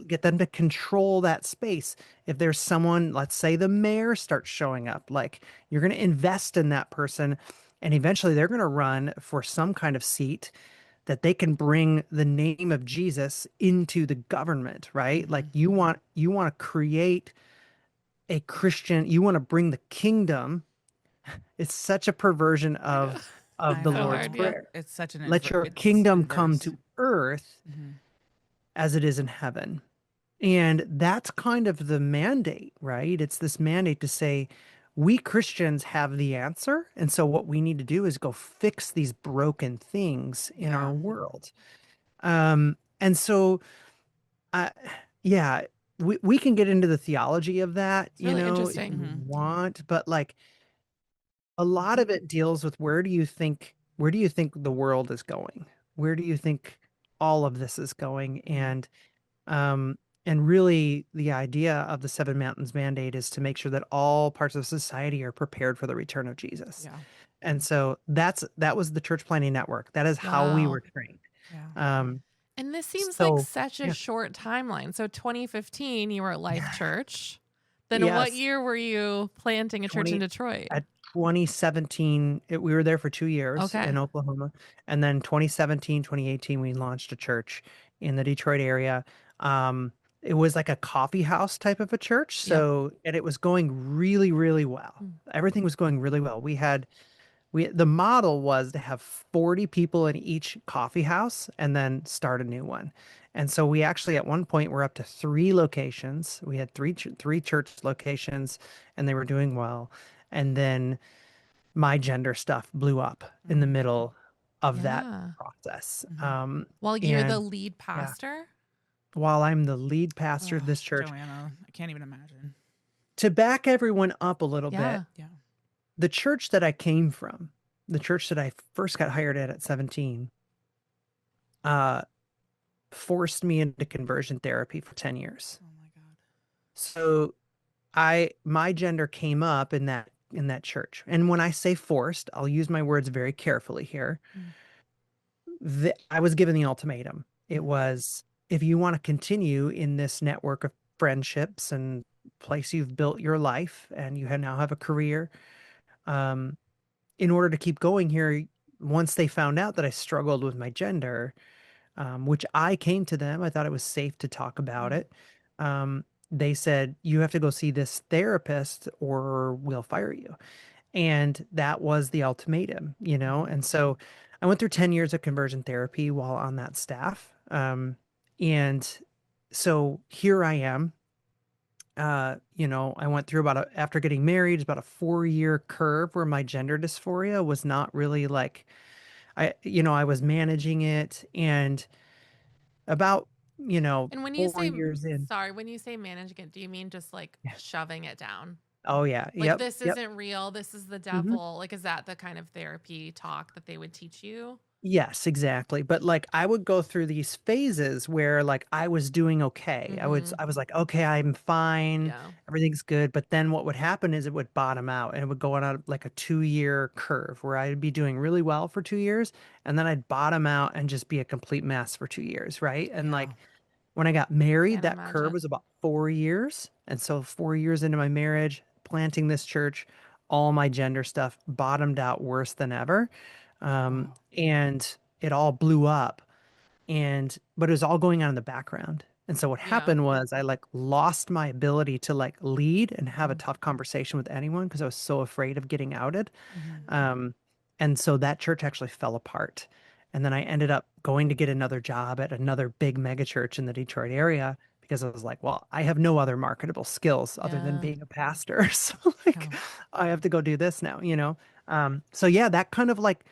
get them to control that space. If there's someone, let's say the mayor starts showing up, like, you're going to invest in that person, and eventually they're going to run for some kind of seat that they can bring the name of Jesus into the government, right? Like, you want to create a Christian, you want to bring the kingdom. It's such a perversion of the Lord's Prayer. It's such an let your kingdom come to earth as it is in heaven. And that's kind of the mandate, right? It's this mandate to say, we Christians have the answer. And so what we need to do is go fix these broken things in our world. And so, yeah, we can get into the theology of that, it's really interesting. If you want, but like, a lot of it deals with where do you think the world is going? Where do you think all of this is going? And really the idea of the Seven Mountains Mandate is to make sure that all parts of society are prepared for the return of Jesus. Yeah. And so that was the church planning network. That is how we were trained. Yeah. And this seems like such a short timeline. So 2015, you were at Life Church. Then what year were you planting a church in Detroit? At 2017, we were there for 2 years in Oklahoma. And then 2017, 2018, we launched a church in the Detroit area. It was like a coffee house type of a church. So, and it was going really, really well. Everything was going really well. The model was to have 40 people in each coffee house and then start a new one. And so we actually, at one point, were up to 3 locations. We had three church locations, and they were doing well. And then my gender stuff blew up in the middle of that process. While you're the lead pastor? While I'm the lead pastor of this church. Joanna, I can't even imagine. To back everyone up a little bit, the church that I came from, the church that I first got hired at 17, forced me into conversion therapy for 10 years. Oh my God. So my gender came up in that church. And when I say forced, I'll use my words very carefully here. I was given the ultimatum. It was, if you want to continue in this network of friendships and place you've built your life, and you now have a career, in order to keep going here, once they found out that I struggled with my gender, which I came to them, I thought it was safe to talk about it. They said, you have to go see this therapist or we'll fire you. And that was the ultimatum, And so I went through 10 years of conversion therapy while on that staff. And so here I am. I went through after getting married, about a 4-year curve where my gender dysphoria was not really like, I was managing it, and about, and when you 4 say, years in. Sorry, when you say managing it, do you mean just like shoving it down? Oh yeah. Like, this isn't real. This is the devil. Like, is that the kind of therapy talk that they would teach you? Yes, exactly. But like, I would go through these phases where like I was doing okay. I was like, okay, I'm fine. Everything's good. But then what would happen is it would bottom out, and it would go on like a 2-year curve where I'd be doing really well for 2 years, and then I'd bottom out and just be a complete mess for 2 years. Right. And like, when I got married, that curve was about 4 years. And so 4 years into my marriage, planting this church, all my gender stuff bottomed out worse than ever. And it all blew up But it was all going on in the background. And so what Yeah. happened was I like lost my ability to like lead and have a Mhm. tough conversation with anyone because I was so afraid of getting outed. Mhm. Um, and so that church actually fell apart. And then I ended up going to get another job at another big megachurch in the Detroit area because I was like, well, I have no other marketable skills other than Yeah. being a pastor. So like Yeah. I have to go do this now, you know? So yeah, that kind of like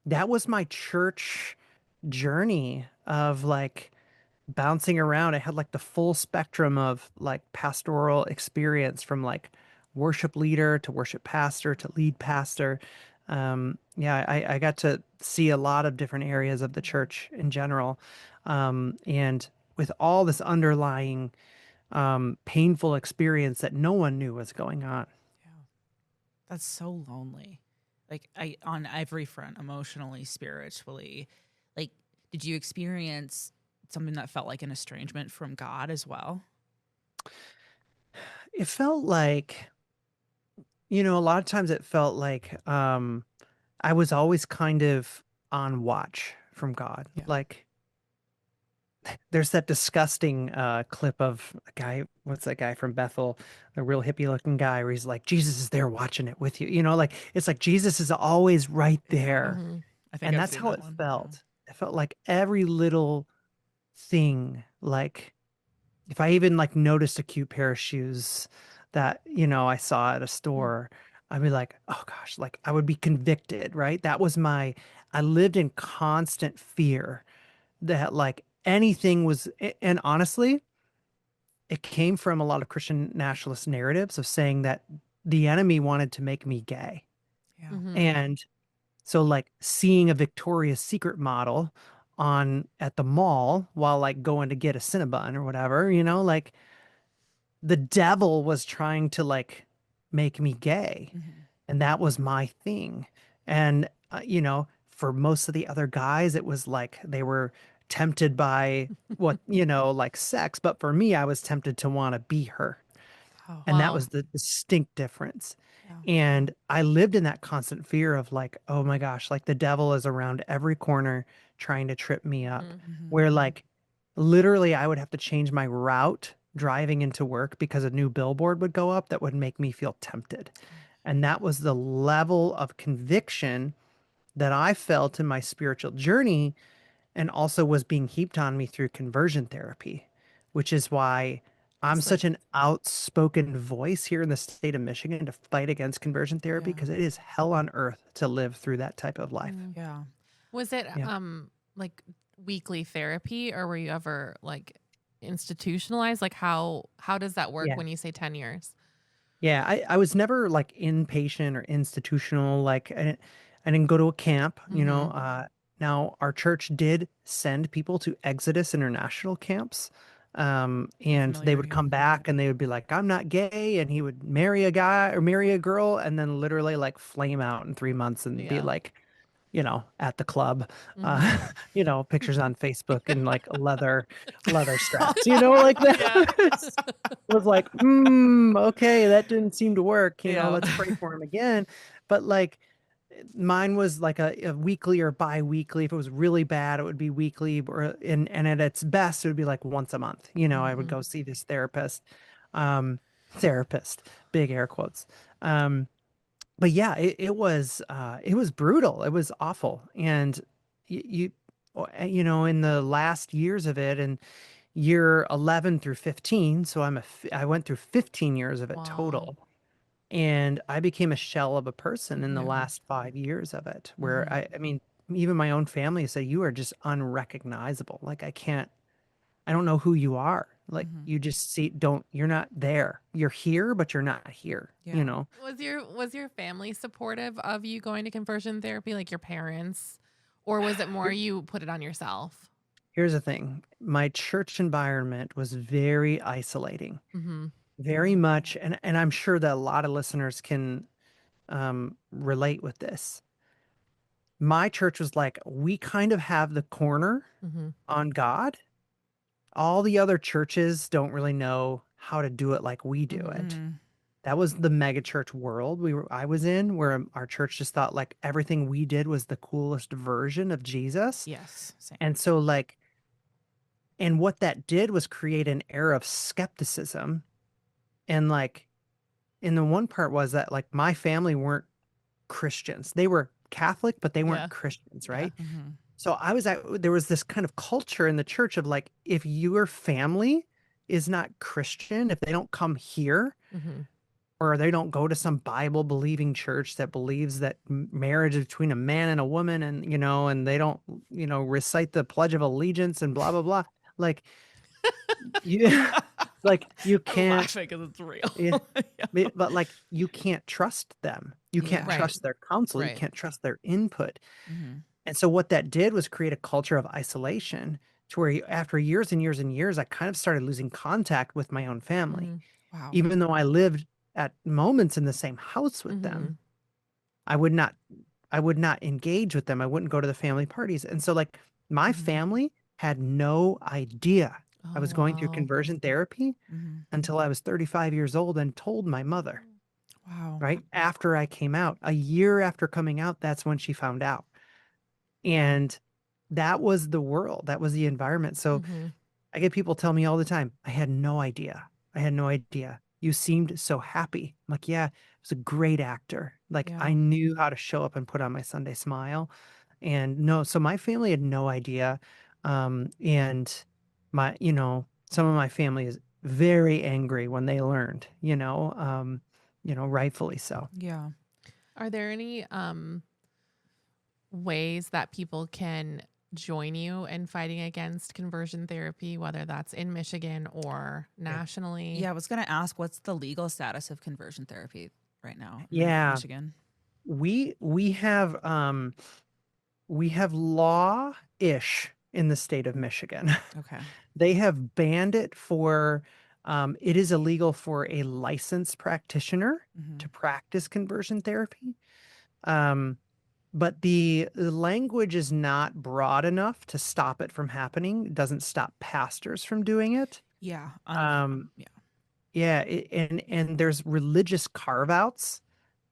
that was my church journey of like bouncing around. I had like the full spectrum of like pastoral experience from like worship leader to worship pastor to lead pastor. Yeah, I got to see a lot of different areas of the church in general. And with all this underlying painful experience that no one knew was going on. Yeah. That's so lonely. Like I on every front, emotionally, spiritually. Like, did you experience something that felt like an estrangement from God as well? It felt like, a lot of times it felt like I was always kind of on watch from God. Yeah. Like there's that disgusting clip of a guy, what's that guy from Bethel, a real hippie looking guy where he's like, Jesus is there watching it with you. Like it's like Jesus is always right Yeah. there. Hmm. I think And I've that's seen how that it one. felt. It felt like every little thing, like if I even like noticed a cute pair of shoes that, I saw at a store, I'd be like, oh gosh, like I would be convicted, right? I lived in constant fear that like anything was, and honestly, it came from a lot of Christian nationalist narratives of saying that the enemy wanted to make me gay. Yeah. Yeah. Hmm. And so like seeing a Victoria's Secret model on at the mall while like going to get a Cinnabon or whatever, like the devil was trying to like make me gay. Mhm. And that was my thing. And, for most of the other guys, it was like they were tempted by what, like sex. But for me, I was tempted to want to be her. Oh. And that Wow. was the distinct difference. Yeah. And I lived in that constant fear of like, oh my gosh, like the devil is around every corner trying to trip me up. Mhm. Where like literally I would have to change my route driving into work because a new billboard would go up that would make me feel tempted. And that was the level of conviction that I felt in my spiritual journey and also was being heaped on me through conversion therapy, which is why I'm It's like, such an outspoken voice here in the state of Michigan to fight against conversion therapy yeah. because it is hell on earth to live through that type of life. Mm. Yeah. Was it Yeah. like weekly therapy, or were you ever like institutionalized? Like how does that work Yeah. when you say 10 years? Yeah. I was never like inpatient or institutional. Like I didn't go to a camp, Mhm. Now our church did send people to Exodus International camps. And they Familiar would here. come back and they would be like, I'm not gay. And he would marry a guy or marry a girl and then literally like flame out in 3 months and be Yeah. like, at the club, Mhm. pictures on Facebook and like leather straps, like that. Yeah. It was like, okay, that didn't seem to work. Yeah. Let's pray for him again. But like mine was like a weekly or bi-weekly. If it was really bad, it would be weekly, and at its best, it would be like once a month. I would Mhm. go see this therapist, big air quotes. But yeah, it was brutal. It was awful. And in the last years of it and year 11 through 15, so I went through 15 years of it Wow. total. And I became a shell of a person in the Yeah. last 5 years of it, where Mhm. I mean, even my own family say, you are just unrecognizable. Like I don't know who you are. Like Mhm. you just you're not there. You're here, but you're not here, Yeah. Was your family supportive of you going to conversion therapy, like your parents, or was it more you put it on yourself? Here's the thing. My church environment was very isolating, Mhm. very much, and I'm sure that a lot of listeners can relate with this. My church was like, we kind of have the corner Mhm. on God. All the other churches don't really know how to do it like we do Mhm. it. Mhm. That was the megachurch world I was in, where our church just thought like everything we did was the coolest version of Jesus. Yes. Same. And so like And what that did was create an air of skepticism. And like, and the one part was that like my family weren't Christians. They were Catholic, but they weren't Yeah. Christians, Yeah. right? Mm-hmm. So there was this kind of culture in the church of like, if your family is not Christian, if they don't come here, Mm-hmm. or they don't go to some Bible believing church that believes that marriage is between a man and a woman, and and they don't recite the Pledge of Allegiance and blah blah blah, like you like you I'm can't. laughing because it's real. Yeah. Yeah. But like you can't trust them, you can't Yeah. trust their counsel, you Right. can't trust their input. Mm-hmm. And so what that did was create a culture of isolation, to where after years and years and years, I kind of started losing contact with my own family. Mm-hmm. Wow. Even though I lived at moments in the same house with them, I would not engage with them. I wouldn't go to the family parties. And so like my Mhm. family had no idea I was going through wow. conversion therapy Mm-hmm. until I was 35 years old and told my mother, Wow. right? After I came out, a year after coming out, that's when she found out. And that was the world, that was the environment. So Mhm. I get people tell me all the time, I had no idea. I had no idea. You seemed so happy. I'm like, yeah, I was a great actor. Like Yeah. I knew how to show up and put on my Sunday smile. And no, so my family had no idea. And my, some of my family is very angry when they learned, rightfully so. Yeah. Are there any ways that people can join you in fighting against conversion therapy, whether that's in Michigan or nationally? Yeah. I was going to ask, what's the legal status of conversion therapy right now in Yeah. Michigan? We have law-ish in the state of Michigan. Okay. They have banned it for, it is illegal for a licensed practitioner Mm-hmm. to practice conversion therapy. But the language is not broad enough to stop it from happening. It doesn't stop pastors from doing it. Yeah. Yeah. Yeah, and there's religious carve-outs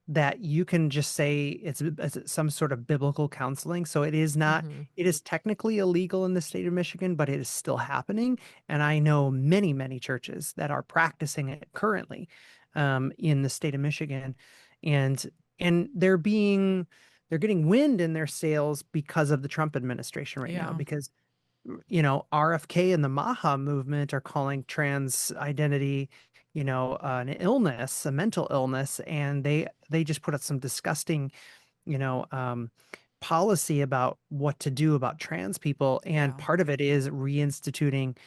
that you can just say it's some sort of biblical counseling. So it is not, Mhm. it is technically illegal in the state of Michigan, but it is still happening. And I know many, many churches that are practicing it currently in the state of Michigan. And they're getting wind in their sails because of the Trump administration right now, Yeah. because RFK and the MAHA movement are calling trans identity, an illness, a mental illness, and they just put out some disgusting, policy about what to do about trans people, and Yeah. part of it is reinstituting,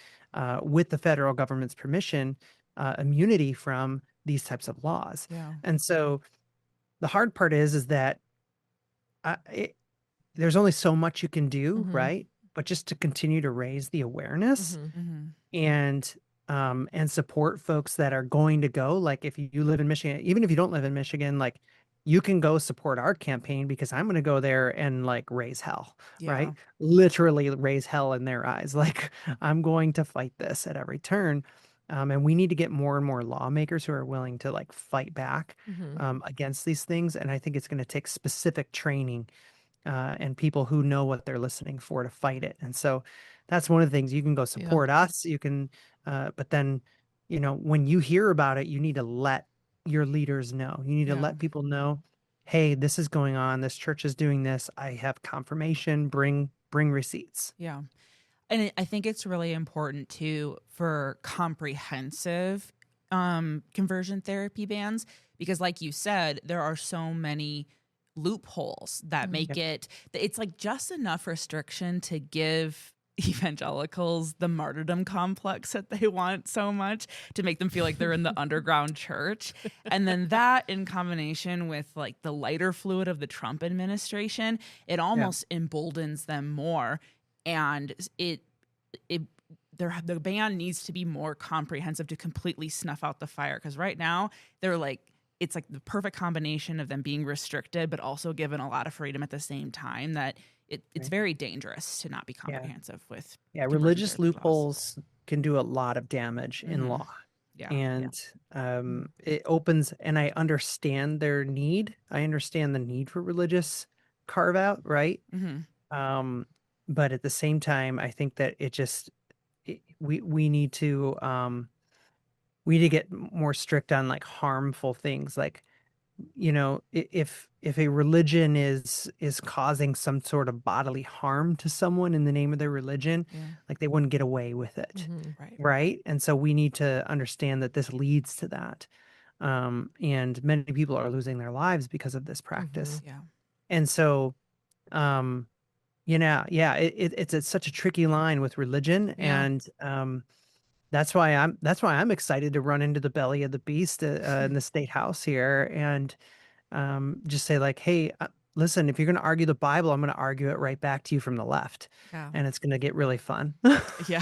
with the federal government's permission, immunity from these types of laws. Yeah. And so the hard part is that there's only so much you can do, Mhm. right? But just to continue to raise the awareness Mhm. Mm-hmm. and support folks that are going to go. Like if you live in Michigan, even if you don't live in Michigan, like you can go support our campaign, because I'm going to go there and like raise hell, Yeah. right? Literally raise hell in their eyes. Like I'm going to fight this at every turn. And we need to get more and more lawmakers who are willing to like fight back Mhm. against these things. And I think it's going to take specific training and people who know what they're listening for to fight it. And so that's one of the things. You can go support us. You can, but then, when you hear about it, you need to let your leaders know. You need to Yeah. let people know, hey, this is going on. This church is doing this. I have confirmation. Bring receipts. Yeah. And I think it's really important too for comprehensive conversion therapy bans, because like you said, there are so many loopholes that make it's like just enough restriction to give evangelicals the martyrdom complex that they want so much, to make them feel like they're in the underground church. And then that in combination with like the lighter fluid of the Trump administration, it almost emboldens them more. And the ban needs to be more comprehensive to completely snuff out the fire. Because right now they're like, it's like the perfect combination of them being restricted, but also given a lot of freedom at the same time, that it's very dangerous to not be comprehensive with. Religious loopholes can do a lot of damage in law. Yeah. And it opens, and I understand their need. I understand the need for religious carve out, right? Mm-hmm. But at the same time, I think that we need to we need to get more strict on like harmful things. Like, if a religion is causing some sort of bodily harm to someone in the name of their religion, like they wouldn't get away with it. Right. And so we need to understand that this leads to that. And many people are losing their lives because of this practice. And so, it's such a tricky line with religion. And that's why I'm excited to run into the belly of the beast in the state house here and just say like, hey, listen, if you're going to argue the Bible, I'm going to argue it right back to you from the left. And it's going to get really fun. You're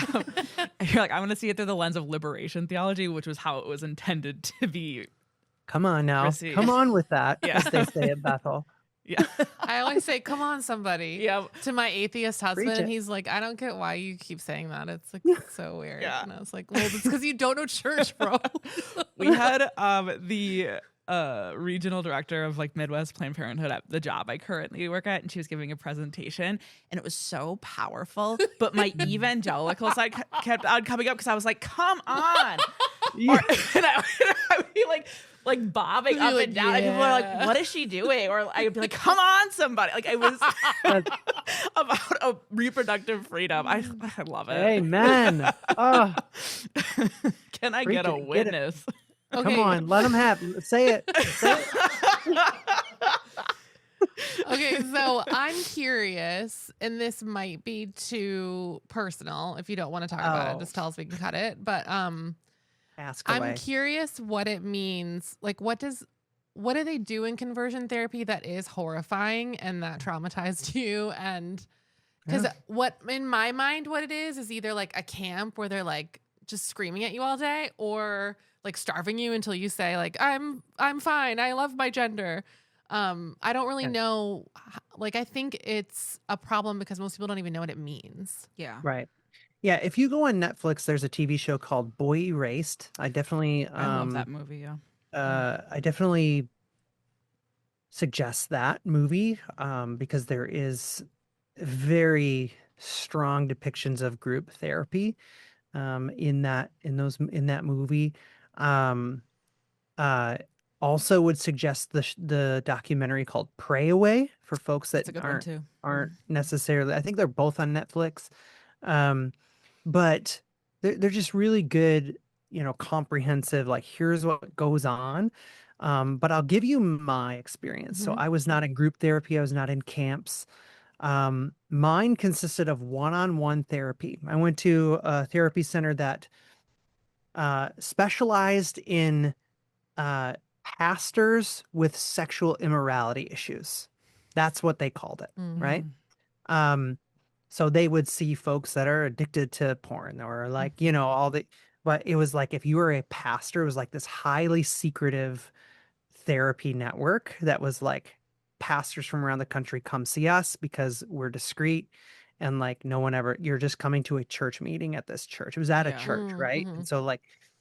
like, I'm going to see it through the lens of liberation theology, which was how it was intended to be. Come on now. received. Come on with that, as they say at Bethel. I always say, come on, somebody, to my atheist husband. And he's like, I don't get why you keep saying that. It's like so weird. And I was like, well, it's because you don't know church, bro. We had the regional director of like Midwest Planned Parenthood at the job I currently work at, and she was giving a presentation, and it was so powerful. But my evangelical side kept on coming up because I was like, "Come on!" And I would be like bobbing up and down, and people are like, "What is she doing?" Or I'd be like, "Come on, somebody!" Like I was about reproductive freedom. I love it. Amen. Oh. Can I get a witness? Okay. Come on, let them have. Say it. Okay, so I'm curious, and this might be too personal. If you don't want to talk about it, just tell us, we can cut it. But ask away. I'm curious what it means. Like, what do they do in conversion therapy that is horrifying and that traumatized you? And because what in my mind, what it is either like a camp where they're like just screaming at you all day, or like starving you until you say like, I'm fine, I love my gender. I don't really know. Like, I think it's a problem because most people don't even know what it means. Right. Yeah, if you go on Netflix, there's a TV show called Boy Erased. I definitely I love that movie, I definitely suggest that movie because there is very strong depictions of group therapy in that movie. Also would suggest the documentary called Pray Away for folks that aren't necessarily, I think they're both on Netflix. But they're just really good, comprehensive, like here's what goes on. But I'll give you my experience. So I was not in group therapy. I was not in camps. Mine consisted of one-on-one therapy. I went to a therapy center that specialized in pastors with sexual immorality issues. That's what they called it, right? So they would see folks that are addicted to porn or like, but it was like, if you were a pastor, it was like this highly secretive therapy network that was like, pastors from around the country come see us because we're discreet. And like, no one ever, you're just coming to a church meeting at this church. It was at a church, right? And so like,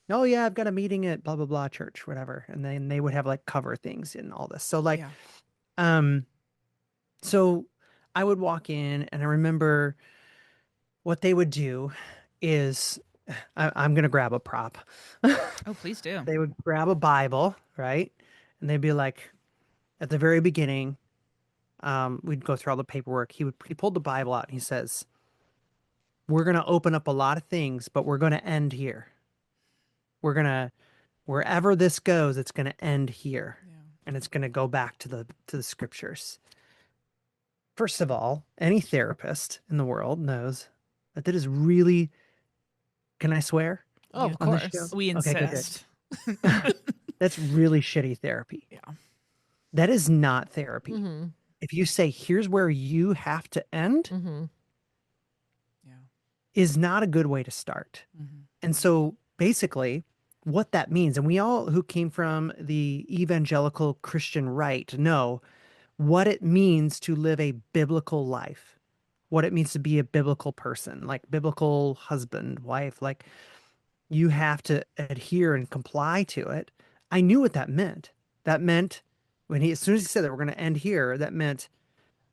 oh yeah, I've got a meeting at blah, blah, blah church, whatever. And then they would have like cover things and all this. So like, so I would walk in and I remember what they would do is I'm going to grab a prop. Oh, please do. They would grab a Bible, right? And they'd be like, at the very beginning, we'd go through all the paperwork. He pulled the Bible out and he says, we're going to open up a lot of things, but we're going to end here. We're going to, wherever this goes, it's going to end here. And it's going to go back to the scriptures. First of all, any therapist in the world knows that is really, can I swear? Oh, of course. We insist. Okay, that's really shitty therapy. That is not therapy. If you say, here's where you have to end, is not a good way to start. And so basically what that means, and we all who came from the evangelical Christian right know what it means to live a biblical life, what it means to be a biblical person, like biblical husband, wife, like you have to adhere and comply to it. I knew what that meant. That meant as soon as he said that we're going to end here, that meant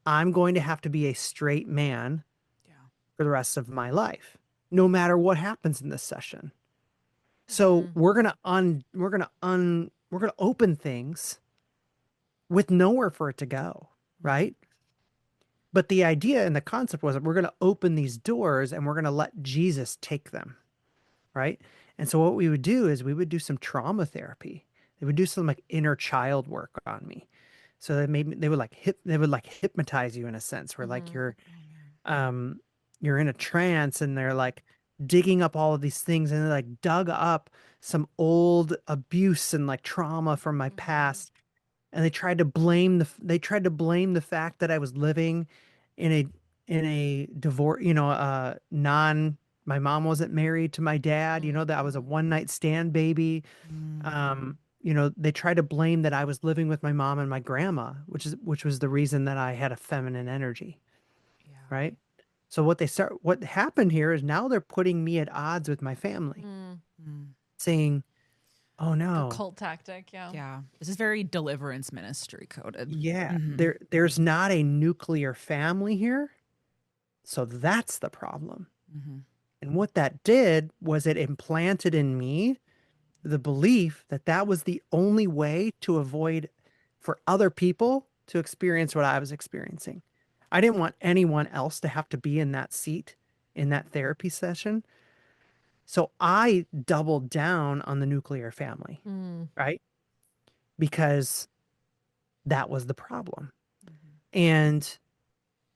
I'm going to have to be a straight man for the rest of my life. no matter what happens in this session. So we're gonna open things with nowhere for it to go, right? But the idea and the concept was that we're gonna open these doors and we're gonna let Jesus take them, right? And so what we would do is we would do some trauma therapy. They would do some like inner child work on me. So they would like hypnotize you in a sense where like you're in a trance and they're like digging up all of these things and they like dug up some old abuse and like trauma from my past, and they tried to blame the fact that I was living in a divorce, my mom wasn't married to my dad, that I was a one night stand baby. They tried to blame that I was living with my mom and my grandma, which was the reason that I had a feminine energy. Yeah. Right. So what happened here is now they're putting me at odds with my family, saying, oh no, a cult tactic. Yeah. Yeah. This is very deliverance ministry coded. Yeah. There's not a nuclear family here. So that's the problem. And what that did was it implanted in me the belief that that was the only way to avoid for other people to experience what I was experiencing. I didn't want anyone else to have to be in that seat in that therapy session. So I doubled down on the nuclear family, right? Because that was the problem. And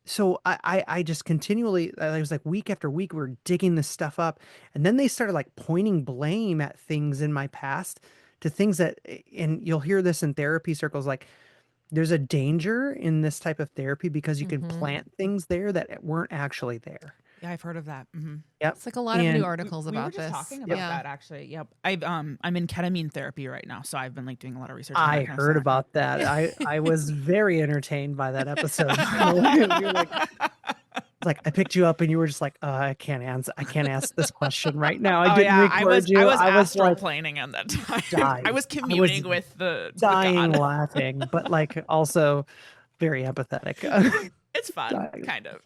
so I just continually, I was like week after week, we were digging this stuff up. And then they started like pointing blame at things in my past, to things that, and you'll hear this in therapy circles, like there's a danger in this type of therapy because you can plant things there that weren't actually there. Yeah, I've heard of that. Yep. It's like a lot of new articles we about were just this. talking about that actually. Yep. I'm in ketamine therapy right now, so I've been like doing a lot of research. I heard about that. I was very entertained by that episode. You're like I picked you up and you were just like, I can't ask this question right now. I didn't record you. I was astral like planing at that time. dying. I was communing with the dying God. laughing, but like also very empathetic. It's fun, kind of.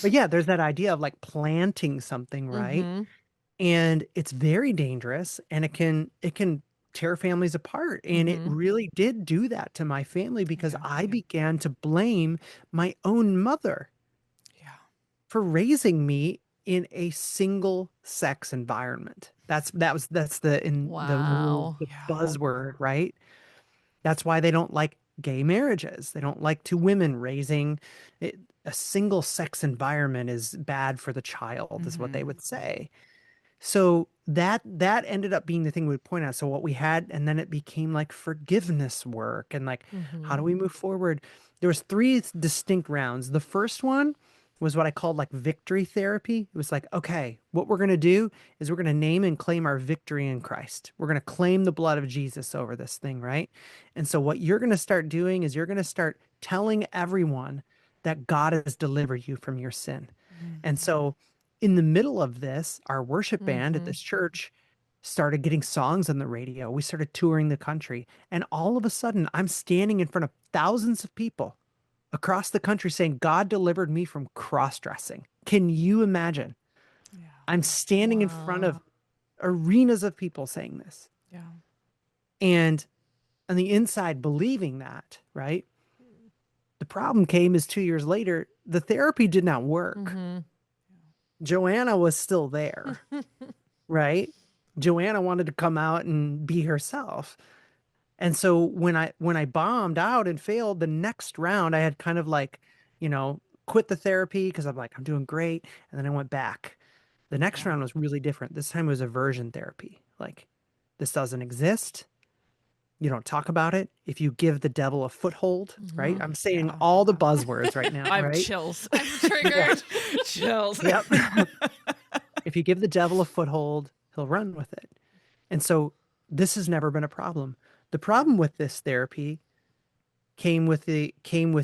But yeah, there's that idea of like planting something, right? And it's very dangerous, and it can tear families apart. And it really did do that to my family because I began to blame my own mother for raising me in a single sex environment. That's the buzzword, right? That's why they don't like gay marriages. They don't like two women raising it. A single sex environment is bad for the child, is what they would say. So that ended up being the thing we would point out. So what we had, and then it became like forgiveness work and like, how do we move forward? There was 3 distinct rounds. The first one was what I called like victory therapy. It was like, okay, what we're going to do is we're going to name and claim our victory in Christ. We're going to claim the blood of Jesus over this thing, right? And so what you're going to start doing is you're going to start telling everyone that God has delivered you from your sin. And so in the middle of this, our worship band at this church started getting songs on the radio. We started touring the country. And all of a sudden, I'm standing in front of thousands of people across the country saying, God delivered me from cross-dressing. Can you imagine? Yeah. I'm standing in front of arenas of people saying this. Yeah. And on the inside, believing that, right? The problem came is 2 years later, the therapy did not work. Joanna was still there, right? Joanna wanted to come out and be herself. And so when I bombed out and failed the next round, I had kind of like, quit the therapy because I'm like, I'm doing great. And then I went back. The next round was really different. This time it was aversion therapy. Like, this doesn't exist. You don't talk about it. If you give the devil a foothold, right? I'm saying all the buzzwords right now. I have right? chills. I'm triggered. Chills. Yep. If you give the devil a foothold, he'll run with it. And so this has never been a problem. The problem with this therapy came with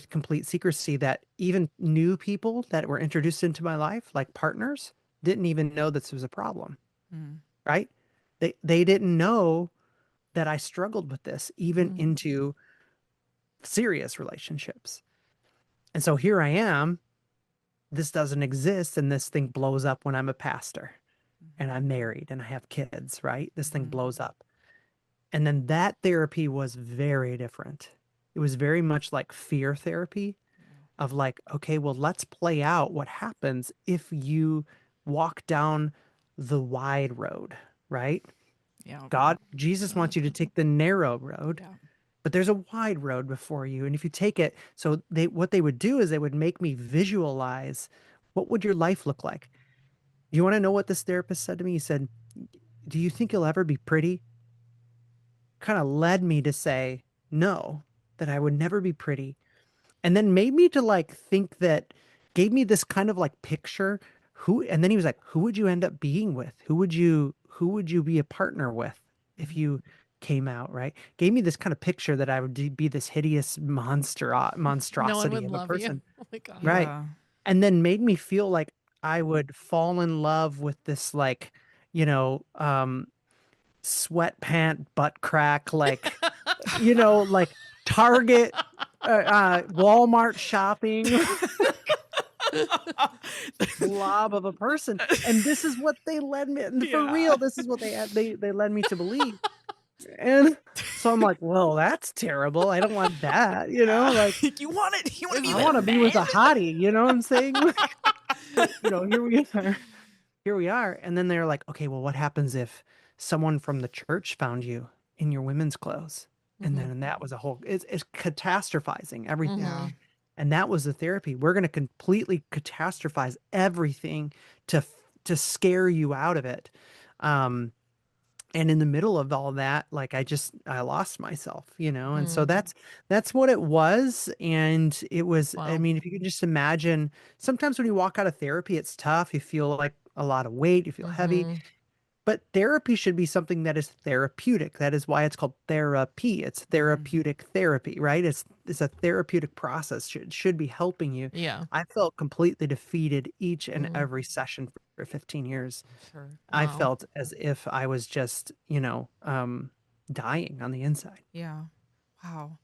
complete secrecy, that even new people that were introduced into my life, like partners, didn't even know this was a problem. Right? They didn't know that I struggled with this, even into serious relationships. And so here I am this doesn't exist and this thing blows up when I'm a pastor and I'm married and I have kids, right? This thing blows up. And then that therapy was very different. It was very much like fear therapy of like, okay, well, let's play out what happens if you walk down the wide road, right? Yeah. Jesus wants you to take the narrow road, but there's a wide road before you. And if you take it, so what they would do is they would make me visualize what would your life look like. You want to know what this therapist said to me? He said, do you think you'll ever be pretty? Kind of led me to say no, that I would never be pretty. And then made me to like think that, gave me this kind of like picture and then he was like, who would you end up being with? Who would you be a partner with if you came out, right? Gave me this kind of picture that I would be this hideous monstrosity No one would of a love person. you. Oh my God. Right. Yeah. And then made me feel like I would fall in love with this like, sweatpant butt crack, like, like Target, Walmart shopping blob of a person. And this is what they led me, and for real, this is what they led me to believe. And so I'm like, well, that's terrible. I don't want that, like you want it. You want to be I want to be with a hottie, you know what I'm saying? But, here we are. And then they're like, okay, well, what happens if someone from the church found you in your women's clothes? And then that was it's catastrophizing everything. Yeah. And that was the therapy. We're going to completely catastrophize everything to scare you out of it. And in the middle of all that, like I lost myself, and so that's what it was. And it was, Wow. I mean, if you can just imagine, sometimes when you walk out of therapy, it's tough. You feel like a lot of weight, you feel heavy, but therapy should be something that is therapeutic. That is why it's called therapy. It's therapeutic therapy, right? It's a therapeutic process. Should be helping you. Yeah. I felt completely defeated each and every session for 15 years. Sure. I Wow. felt as if I was just, dying on the inside. Yeah. Wow.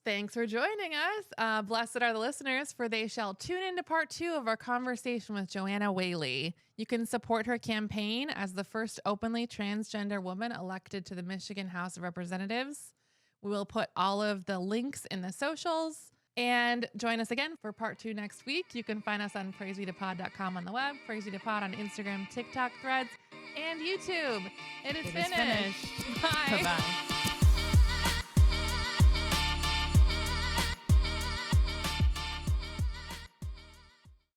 Thanks for joining us. Blessed are the listeners, for they shall tune into part 2 of our conversation with Joanna Whaley. You can support her campaign as the first openly transgender woman elected to the Michigan House of Representatives. We will put all of the links in the socials. And join us again for part 2 next week. You can find us on praisebetopod.com on the web, praisebetopod on Instagram, TikTok, Threads, and YouTube. It is finished. Bye. Bye-bye.